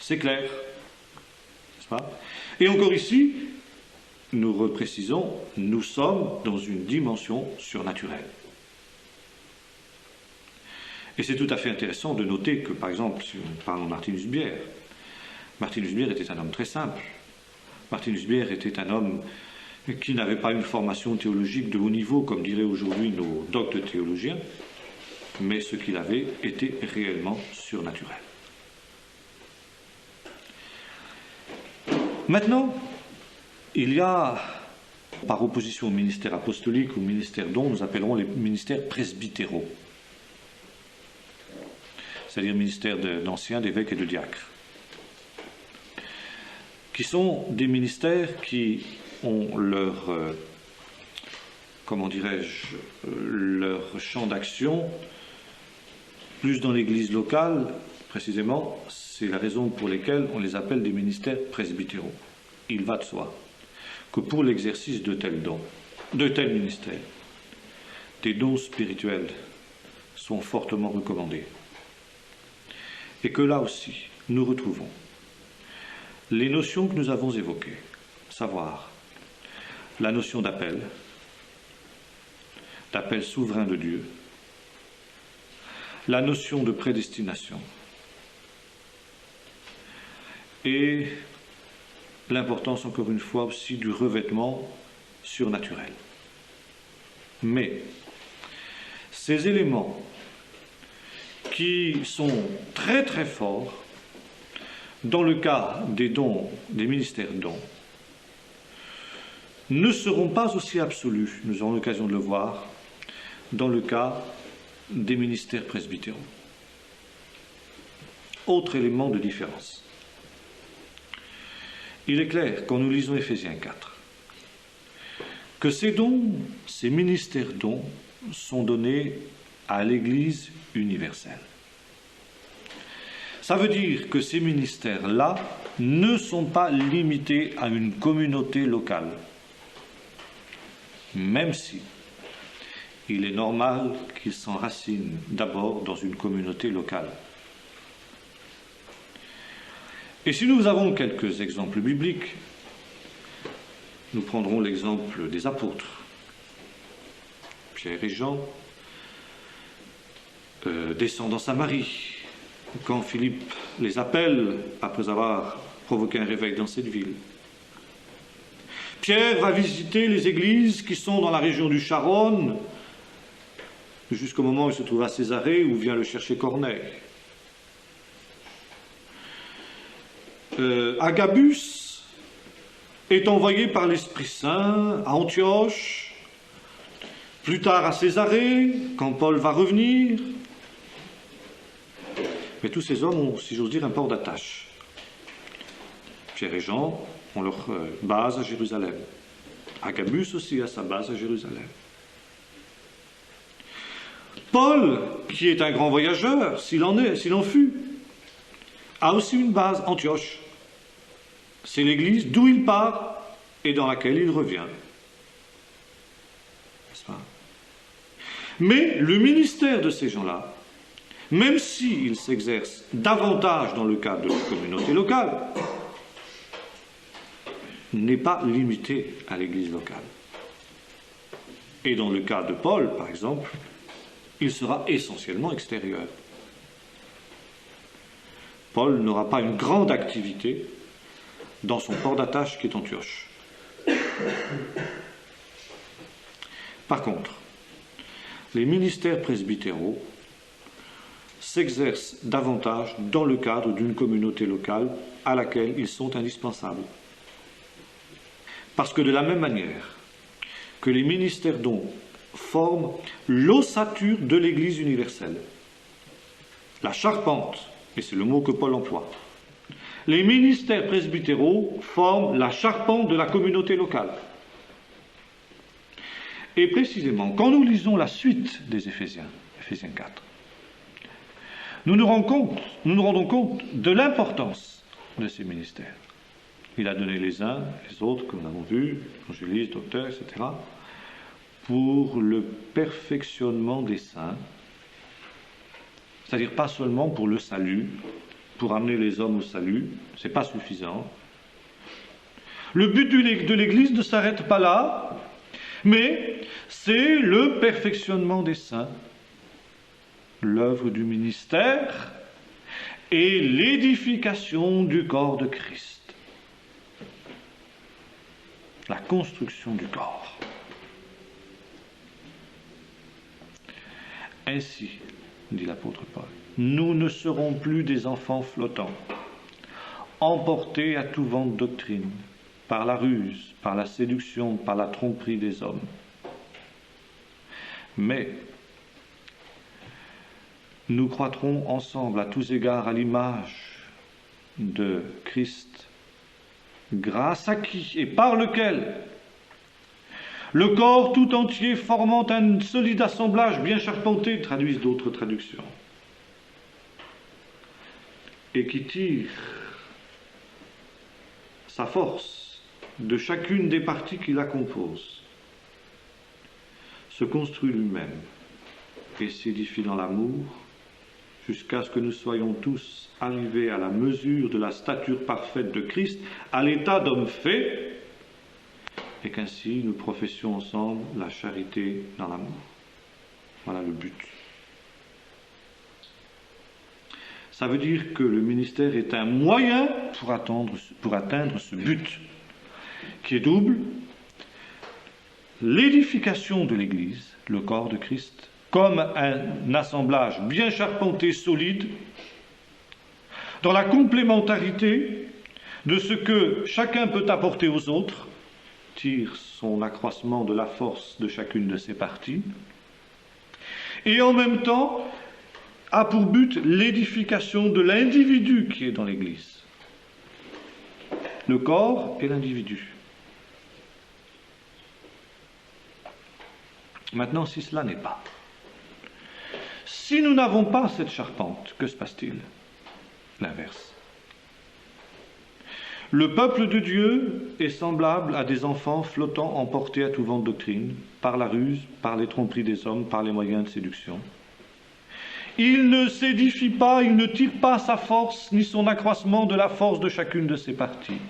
C'est clair, n'est-ce pas? Et encore ici, nous reprécisons, nous sommes dans une dimension surnaturelle. Et c'est tout à fait intéressant de noter que, par exemple, si nous parlons de Martinus Bière était un homme très simple. Martinus Bière était un homme qui n'avait pas une formation théologique de haut niveau, comme diraient aujourd'hui nos doctes théologiens, mais ce qu'il avait était réellement surnaturel. Maintenant, il y a, par opposition au ministère apostolique ou au ministère don, nous appellerons les ministères presbytéraux, c'est-à-dire ministère d'anciens, d'évêques et de diacres, qui sont des ministères qui ont leur champ d'action plus dans l'Église locale, précisément. C'est la raison pour laquelle on les appelle des ministères presbytéraux. Il va de soi que pour l'exercice de tels dons, de tels ministères, des dons spirituels sont fortement recommandés. Et que là aussi, nous retrouvons les notions que nous avons évoquées, à savoir la notion d'appel souverain de Dieu, la notion de prédestination, et l'importance, encore une fois, aussi du revêtement surnaturel. Mais ces éléments qui sont très très forts dans le cas des dons, des ministères dons, ne seront pas aussi absolus, nous aurons l'occasion de le voir, dans le cas des ministères presbytéraux. Autre élément de différence. Il est clair, quand nous lisons Éphésiens 4, que ces dons, ces ministères dons, sont donnés à l'Église universelle. Ça veut dire que ces ministères-là ne sont pas limités à une communauté locale, même si il est normal qu'ils s'enracinent d'abord dans une communauté locale. Et si nous avons quelques exemples bibliques, nous prendrons l'exemple des apôtres, Pierre et Jean, descendent en Samarie, quand Philippe les appelle après avoir provoqué un réveil dans cette ville. Pierre va visiter les églises qui sont dans la région du Charonne, jusqu'au moment où il se trouve à Césarée, où vient le chercher Corneille. Agabus est envoyé par l'Esprit Saint à Antioche, plus tard à Césarée, quand Paul va revenir. Mais tous ces hommes ont, si j'ose dire, un port d'attache. Pierre et Jean ont leur base à Jérusalem. Agabus aussi a sa base à Jérusalem. Paul, qui est un grand voyageur, s'il en fut, a aussi une base, Antioche. C'est l'église d'où il part et dans laquelle il revient. N'est-ce pas? Mais le ministère de ces gens-là, même s'il s'exerce davantage dans le cadre de la communauté locale, n'est pas limité à l'église locale. Et dans le cas de Paul, par exemple, il sera essentiellement extérieur. Paul n'aura pas une grande activité dans son port d'attache qui est Antioche. Par contre, les ministères presbytéraux s'exercent davantage dans le cadre d'une communauté locale à laquelle ils sont indispensables. Parce que de la même manière que les ministères dont forment l'ossature de l'Église universelle, la charpente, et c'est le mot que Paul emploie, les ministères presbytéraux forment la charpente de la communauté locale. Et précisément, quand nous lisons la suite des Éphésiens, Éphésiens 4, nous nous rendons compte de l'importance de ces ministères. Il a donné les uns, les autres, comme nous l'avons vu, évangélistes, docteurs, etc., pour le perfectionnement des saints, c'est-à-dire pas seulement pour le salut, pour amener les hommes au salut, c'est pas suffisant. Le but de l'Église ne s'arrête pas là, mais c'est le perfectionnement des saints, l'œuvre du ministère et l'édification du corps de Christ. La construction du corps. Ainsi, dit l'apôtre Paul, nous ne serons plus des enfants flottants, emportés à tout vent de doctrine, par la ruse, par la séduction, par la tromperie des hommes. Mais nous croîtrons ensemble à tous égards à l'image de Christ, grâce à qui et par lequel le corps tout entier formant un solide assemblage bien charpenté, traduisent d'autres traductions, et qui tire sa force de chacune des parties qui la composent, se construit lui-même et s'édifie dans l'amour, jusqu'à ce que nous soyons tous arrivés à la mesure de la stature parfaite de Christ, à l'état d'homme fait, et qu'ainsi nous professions ensemble la charité dans l'amour. Voilà le but. Ça veut dire que le ministère est un moyen pour atteindre ce but, qui est double: l'édification de l'Église, le corps de Christ, comme un assemblage bien charpenté, solide, dans la complémentarité de ce que chacun peut apporter aux autres, tire son accroissement de la force de chacune de ses parties, et en même temps a pour but l'édification de l'individu qui est dans l'Église. Le corps et l'individu. Maintenant, si cela n'est pas, si nous n'avons pas cette charpente, que se passe-t-il? L'inverse. Le peuple de Dieu est semblable à des enfants flottants emportés à tout vent de doctrine, par la ruse, par les tromperies des hommes, par les moyens de séduction. Il ne s'édifie pas, il ne tire pas sa force, ni son accroissement de la force de chacune de ses parties.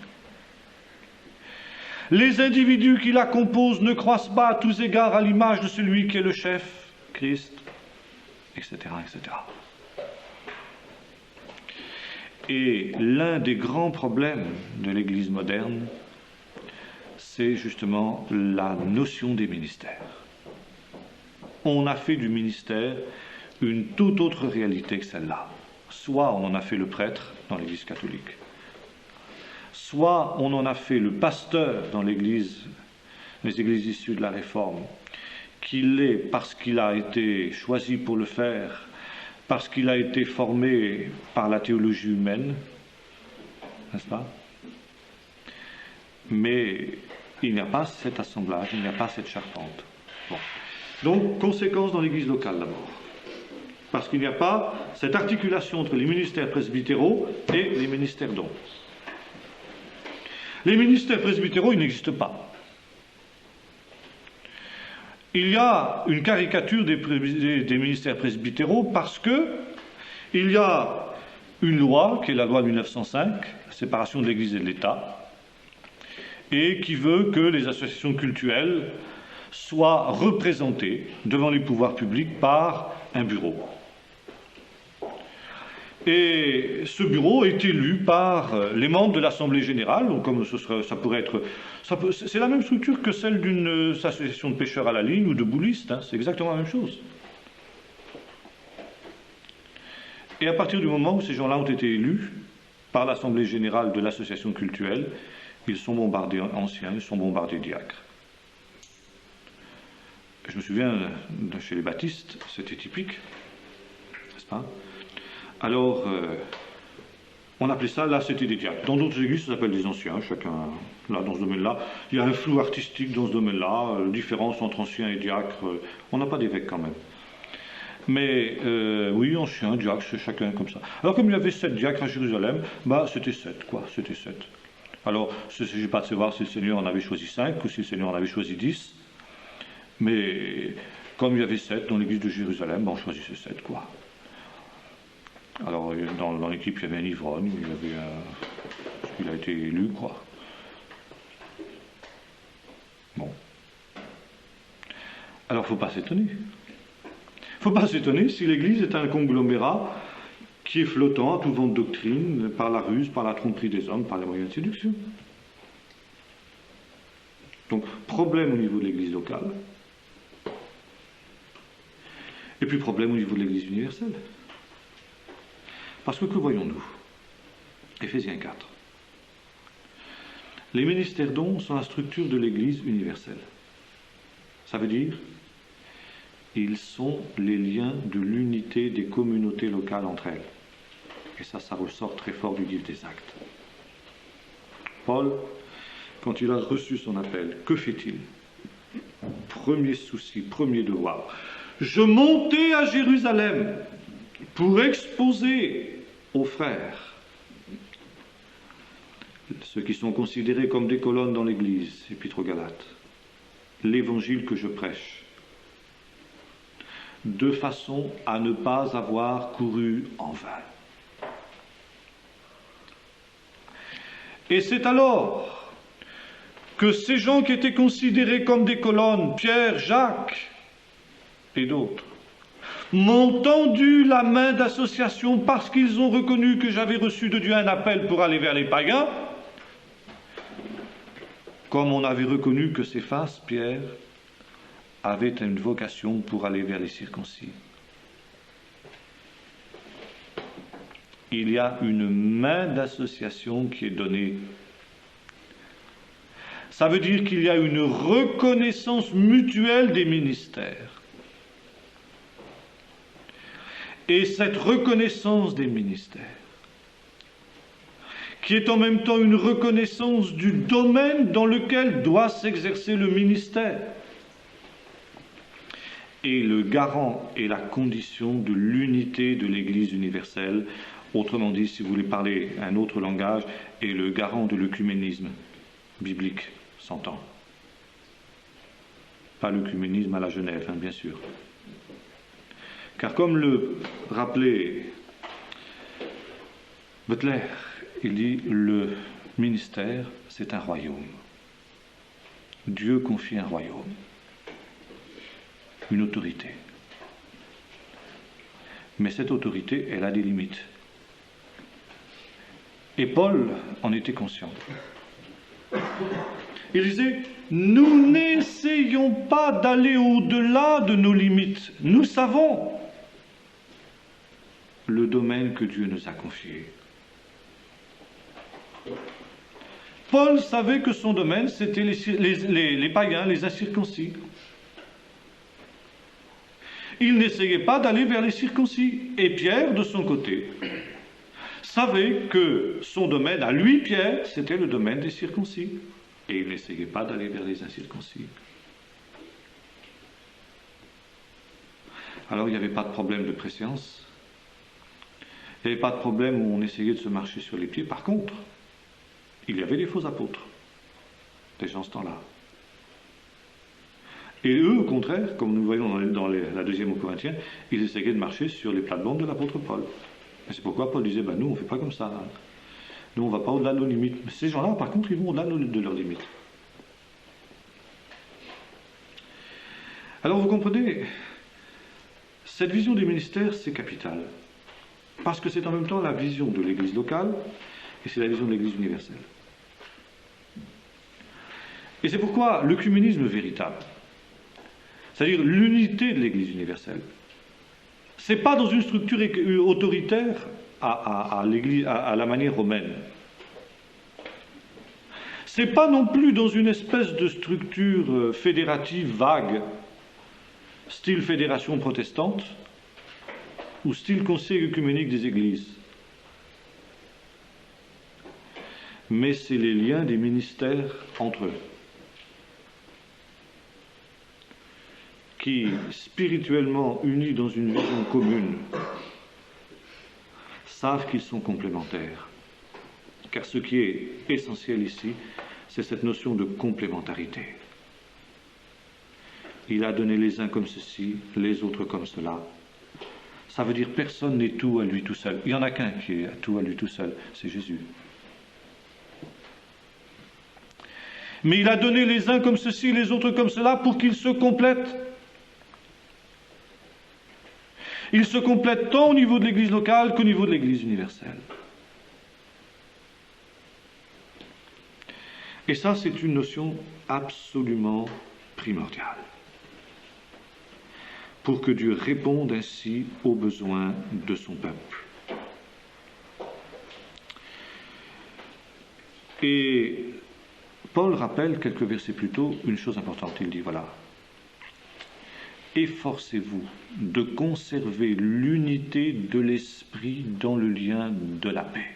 Les individus qui la composent ne croissent pas à tous égards à l'image de celui qui est le chef, Christ, etc., etc. Et l'un des grands problèmes de l'Église moderne, c'est justement la notion des ministères. On a fait du ministère une toute autre réalité que celle-là. Soit on en a fait le prêtre dans l'Église catholique, soit on en a fait le pasteur dans les églises issues de la Réforme, qu'il l'est parce qu'il a été choisi pour le faire, parce qu'il a été formé par la théologie humaine, n'est-ce pas? Mais il n'y a pas cet assemblage, il n'y a pas cette charpente. Bon. Donc, conséquence dans l'Église locale d'abord. Parce qu'il n'y a pas cette articulation entre les ministères presbytéraux et les ministères dons. Les ministères presbytéraux, ils n'existent pas. Il y a une caricature des ministères presbytéraux parce que il y a une loi, qui est la loi de 1905, la séparation de l'Église et de l'État, et qui veut que les associations cultuelles soient représentées devant les pouvoirs publics par un bureau. Et ce bureau est élu par les membres de l'Assemblée générale, donc comme ça pourrait être... c'est la même structure que celle d'une association de pêcheurs à la ligne ou de boulistes, hein, c'est exactement la même chose. Et à partir du moment où ces gens-là ont été élus par l'Assemblée générale de l'association cultuelle, ils sont bombardés anciens, ils sont bombardés diacres. Je me souviens, chez les baptistes, c'était typique, n'est-ce pas? Alors, on appelait ça, là c'était des diacres. Dans d'autres églises, ça s'appelle des anciens, chacun, là, dans ce domaine-là. Il y a un flou artistique dans ce domaine-là, différence entre anciens et diacres. On n'a pas d'évêque quand même. Mais, oui, anciens, diacres, c'est chacun comme ça. Alors, comme il y avait 7 diacres à Jérusalem, bah, c'était 7, quoi, c'était 7. Alors, il ne s'agit pas de savoir si le Seigneur en avait choisi 5 ou si le Seigneur en avait choisi 10. Mais, comme il y avait 7 dans l'église de Jérusalem, bah, on choisissait 7, quoi. Alors, dans l'équipe, il y avait un ivrogne, il a été élu, quoi. Bon. Alors, il ne faut pas s'étonner. Il ne faut pas s'étonner si l'Église est un conglomérat qui est flottant à tout vent de doctrine, par la ruse, par la tromperie des hommes, par les moyens de séduction. Donc, problème au niveau de l'Église locale, et puis problème au niveau de l'Église universelle. Parce que voyons-nous? Éphésiens 4. Les ministères dons sont la structure de l'Église universelle. Ça veut dire, ils sont les liens de l'unité des communautés locales entre elles. Et ça ressort très fort du livre des Actes. Paul, quand il a reçu son appel, que fait-il? Premier souci, premier devoir. Je montais à Jérusalem pour exposer aux frères, ceux qui sont considérés comme des colonnes dans l'Église, Épître aux Galates, l'évangile que je prêche, de façon à ne pas avoir couru en vain. Et c'est alors que ces gens qui étaient considérés comme des colonnes, Pierre, Jacques et d'autres, m'ont tendu la main d'association parce qu'ils ont reconnu que j'avais reçu de Dieu un appel pour aller vers les païens, comme on avait reconnu que Céphas, Pierre, avait une vocation pour aller vers les circoncis. Il y a une main d'association qui est donnée. Ça veut dire qu'il y a une reconnaissance mutuelle des ministères. Et cette reconnaissance des ministères, qui est en même temps une reconnaissance du domaine dans lequel doit s'exercer le ministère, est le garant et la condition de l'unité de l'Église universelle. Autrement dit, si vous voulez parler un autre langage, est le garant de l'œcuménisme biblique, s'entend. Pas l'œcuménisme à la Genève, bien sûr. Car comme le rappelait Butler, il dit le ministère, c'est un royaume. Dieu confie un royaume, une autorité. Mais cette autorité, elle a des limites. Et Paul en était conscient. Il disait, nous n'essayons pas d'aller au-delà de nos limites. Nous savons le domaine que Dieu nous a confié. Paul savait que son domaine, c'était les païens, les incirconcis. Il n'essayait pas d'aller vers les circoncis. Et Pierre, de son côté, savait que son domaine, à lui, Pierre, c'était le domaine des circoncis. Et il n'essayait pas d'aller vers les incirconcis. Alors il n'y avait pas de problème de préséance. Il n'y avait pas de problème où on essayait de se marcher sur les pieds. Par contre, il y avait des faux apôtres, des gens ce temps-là. Et eux, au contraire, comme nous voyons dans la deuxième aux Corinthiens, ils essayaient de marcher sur les plates-bandes de l'apôtre Paul. Et c'est pourquoi Paul disait, nous on ne fait pas comme ça. Hein. Nous on ne va pas au-delà de nos limites. Mais ces gens-là, par contre, ils vont au-delà de leurs limites. Alors vous comprenez, cette vision des ministères, c'est capital. Parce que c'est en même temps la vision de l'Église locale et c'est la vision de l'Église universelle. Et c'est pourquoi l'œcuménisme véritable, c'est-à-dire l'unité de l'Église universelle, c'est pas dans une structure autoritaire à la manière romaine. C'est pas non plus dans une espèce de structure fédérative vague, style fédération protestante, ou style conseil œcuménique des églises. Mais c'est les liens des ministères entre eux, qui, spirituellement unis dans une vision commune, savent qu'ils sont complémentaires. Car ce qui est essentiel ici, c'est cette notion de complémentarité. Il a donné les uns comme ceci, les autres comme cela. Ça veut dire personne n'est tout à lui tout seul. Il n'y en a qu'un qui est tout à lui tout seul, c'est Jésus. Mais il a donné les uns comme ceci, les autres comme cela, pour qu'ils se complètent. Ils se complètent tant au niveau de l'Église locale qu'au niveau de l'Église universelle. Et ça, c'est une notion absolument primordiale, pour que Dieu réponde ainsi aux besoins de son peuple. Et Paul rappelle quelques versets plus tôt une chose importante. Il dit, voilà, efforcez-vous de conserver l'unité de l'esprit dans le lien de la paix.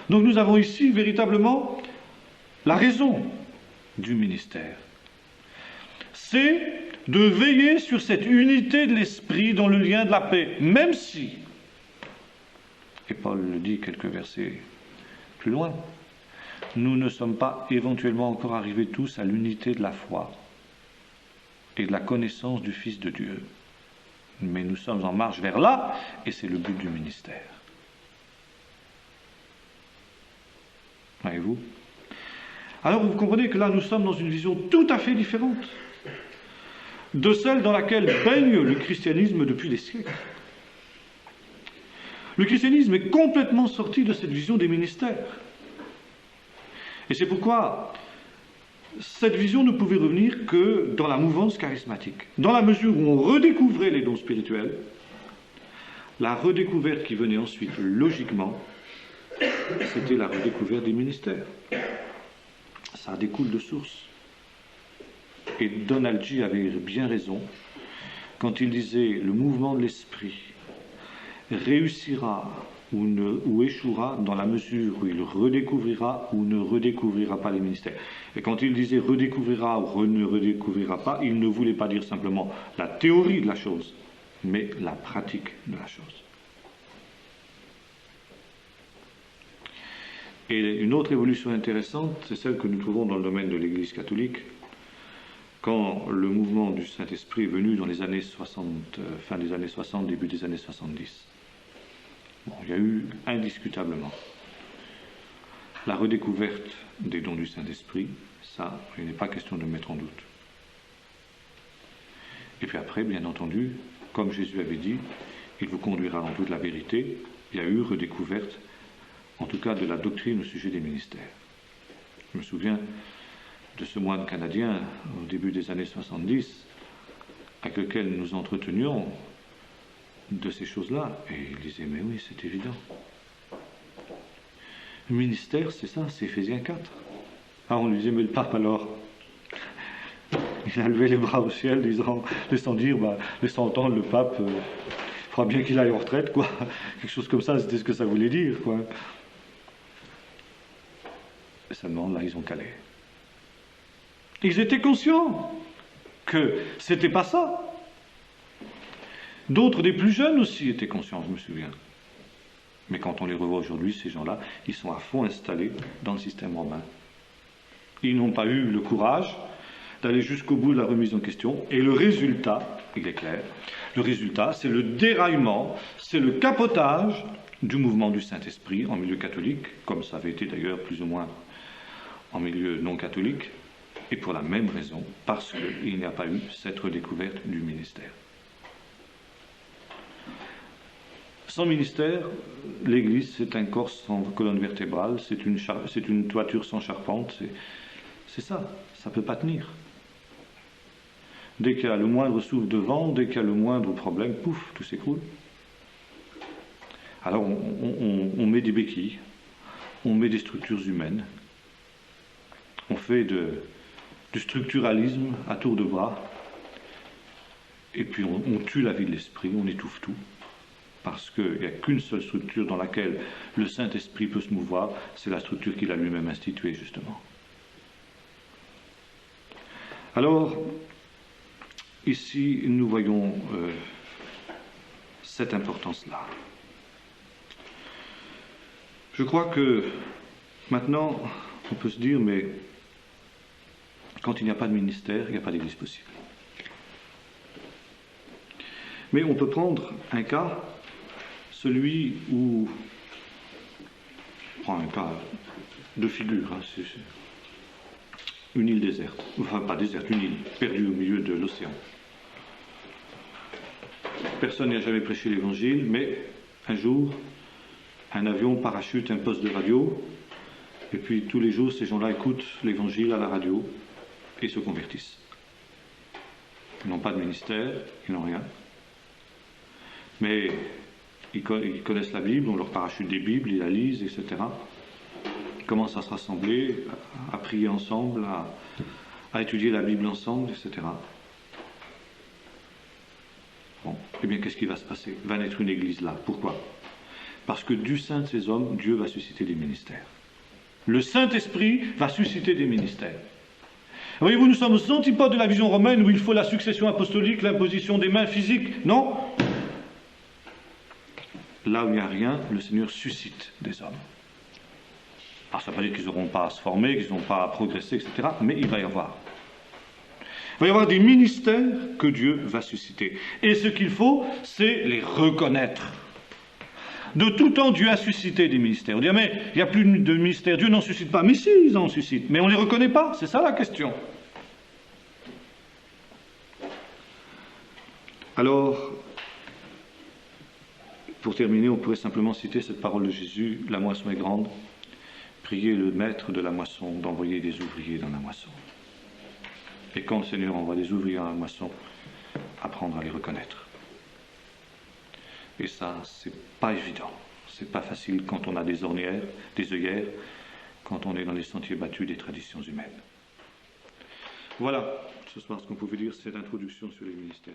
Donc nous avons ici véritablement la raison du ministère. C'est de veiller sur cette unité de l'esprit dans le lien de la paix, même si, et Paul le dit quelques versets plus loin, nous ne sommes pas éventuellement encore arrivés tous à l'unité de la foi et de la connaissance du Fils de Dieu. Mais nous sommes en marche vers là, et c'est le but du ministère. Voyez-vous ? Alors vous comprenez que là nous sommes dans une vision tout à fait différente de celle dans laquelle baigne le christianisme depuis des siècles. Le christianisme est complètement sorti de cette vision des ministères. Et c'est pourquoi cette vision ne pouvait revenir que dans la mouvance charismatique. Dans la mesure où on redécouvrait les dons spirituels, la redécouverte qui venait ensuite logiquement, c'était la redécouverte des ministères. Ça découle de source. Et Donald G. avait bien raison quand il disait le mouvement de l'esprit réussira ou échouera dans la mesure où il redécouvrira ou ne redécouvrira pas les ministères. Et quand il disait redécouvrira ou ne redécouvrira pas, il ne voulait pas dire simplement la théorie de la chose, mais la pratique de la chose. Et une autre évolution intéressante, c'est celle que nous trouvons dans le domaine de l'Église catholique, quand le mouvement du Saint-Esprit est venu dans les années 60, fin des années 60, début des années 70. Bon, il y a eu indiscutablement la redécouverte des dons du Saint-Esprit, ça, il n'est pas question de mettre en doute. Et puis après, bien entendu, comme Jésus avait dit, il vous conduira dans toute la vérité, il y a eu redécouverte, en tout cas de la doctrine au sujet des ministères. Je me souviens de ce moine canadien au début des années 70, avec lequel nous entretenions de ces choses-là, et il disait, mais oui, c'est évident. Le ministère, c'est ça, c'est Éphésiens 4. Ah, on lui disait, mais le pape alors, Il a levé les bras au ciel, laissant dire, laissant entendre le pape, il faudra bien qu'il aille en retraite, quoi. Quelque chose comme ça, c'était ce que ça voulait dire, quoi. Et seulement, là, ils ont calé. Ils étaient conscients que c'était pas ça. D'autres, des plus jeunes aussi, étaient conscients, je me souviens. Mais quand on les revoit aujourd'hui, ces gens-là, ils sont à fond installés dans le système romain. Ils n'ont pas eu le courage d'aller jusqu'au bout de la remise en question. Et le résultat, il est clair, le résultat, c'est le déraillement, c'est le capotage du mouvement du Saint-Esprit en milieu catholique, comme ça avait été d'ailleurs plus ou moins en milieu non catholique, et pour la même raison, parce qu'il n'y a pas eu cette redécouverte du ministère. Sans ministère, l'Église, c'est un corps sans colonne vertébrale, c'est une toiture sans charpente, c'est ça, ça ne peut pas tenir. Dès qu'il y a le moindre souffle de vent, dès qu'il y a le moindre problème, pouf, tout s'écroule. Alors on met des béquilles, on met des structures humaines, on fait du structuralisme à tour de bras, et puis on tue la vie de l'esprit, on étouffe tout. Parce qu'il n'y a qu'une seule structure dans laquelle le Saint-Esprit peut se mouvoir, c'est la structure qu'il a lui-même instituée, justement. Alors, ici, nous voyons cette importance-là. Je crois que, maintenant, on peut se dire, mais quand il n'y a pas de ministère, il n'y a pas d'église possible. Mais on peut prendre un cas, celui où, on prend un cas de figure, hein, c'est une île déserte, enfin pas déserte, une île perdue au milieu de l'océan. Personne n'a jamais prêché l'évangile, mais un jour, un avion parachute un poste de radio, et puis tous les jours, ces gens-là écoutent l'évangile à la radio et se convertissent. Ils n'ont pas de ministère, ils n'ont rien. Mais ils connaissent la Bible, on leur parachute des Bibles, ils la lisent, etc. Ils commencent à se rassembler, à prier ensemble, à étudier la Bible ensemble, etc. Bon, eh bien, qu'est-ce qui va se passer? Va naître une église là. Pourquoi? Parce que du sein de ces hommes, Dieu va susciter des ministères. Le Saint-Esprit va susciter des ministères. Voyez-vous, nous sommes aux antipodes de la vision romaine où il faut la succession apostolique, l'imposition des mains physiques. Non. Là où il n'y a rien, le Seigneur suscite des hommes. Alors ça ne veut pas dire qu'ils n'auront pas à se former, qu'ils n'auront pas à progresser, etc. Mais il va y avoir. Il va y avoir des ministères que Dieu va susciter. Et ce qu'il faut, c'est les reconnaître. De tout temps, Dieu a suscité des ministères. On dit, mais il n'y a plus de ministères, Dieu n'en suscite pas. Mais si, ils en suscitent. Mais on ne les reconnaît pas, c'est ça la question. Alors, pour terminer, on pourrait simplement citer cette parole de Jésus, la moisson est grande, priez le maître de la moisson d'envoyer des ouvriers dans la moisson. Et quand le Seigneur envoie des ouvriers dans la moisson, apprendre à les reconnaître. Et ça, c'est pas évident, c'est pas facile quand on a des ornières, des œillères, quand on est dans les sentiers battus des traditions humaines. Voilà, ce soir, ce qu'on pouvait dire, c'est l'introduction sur les ministères.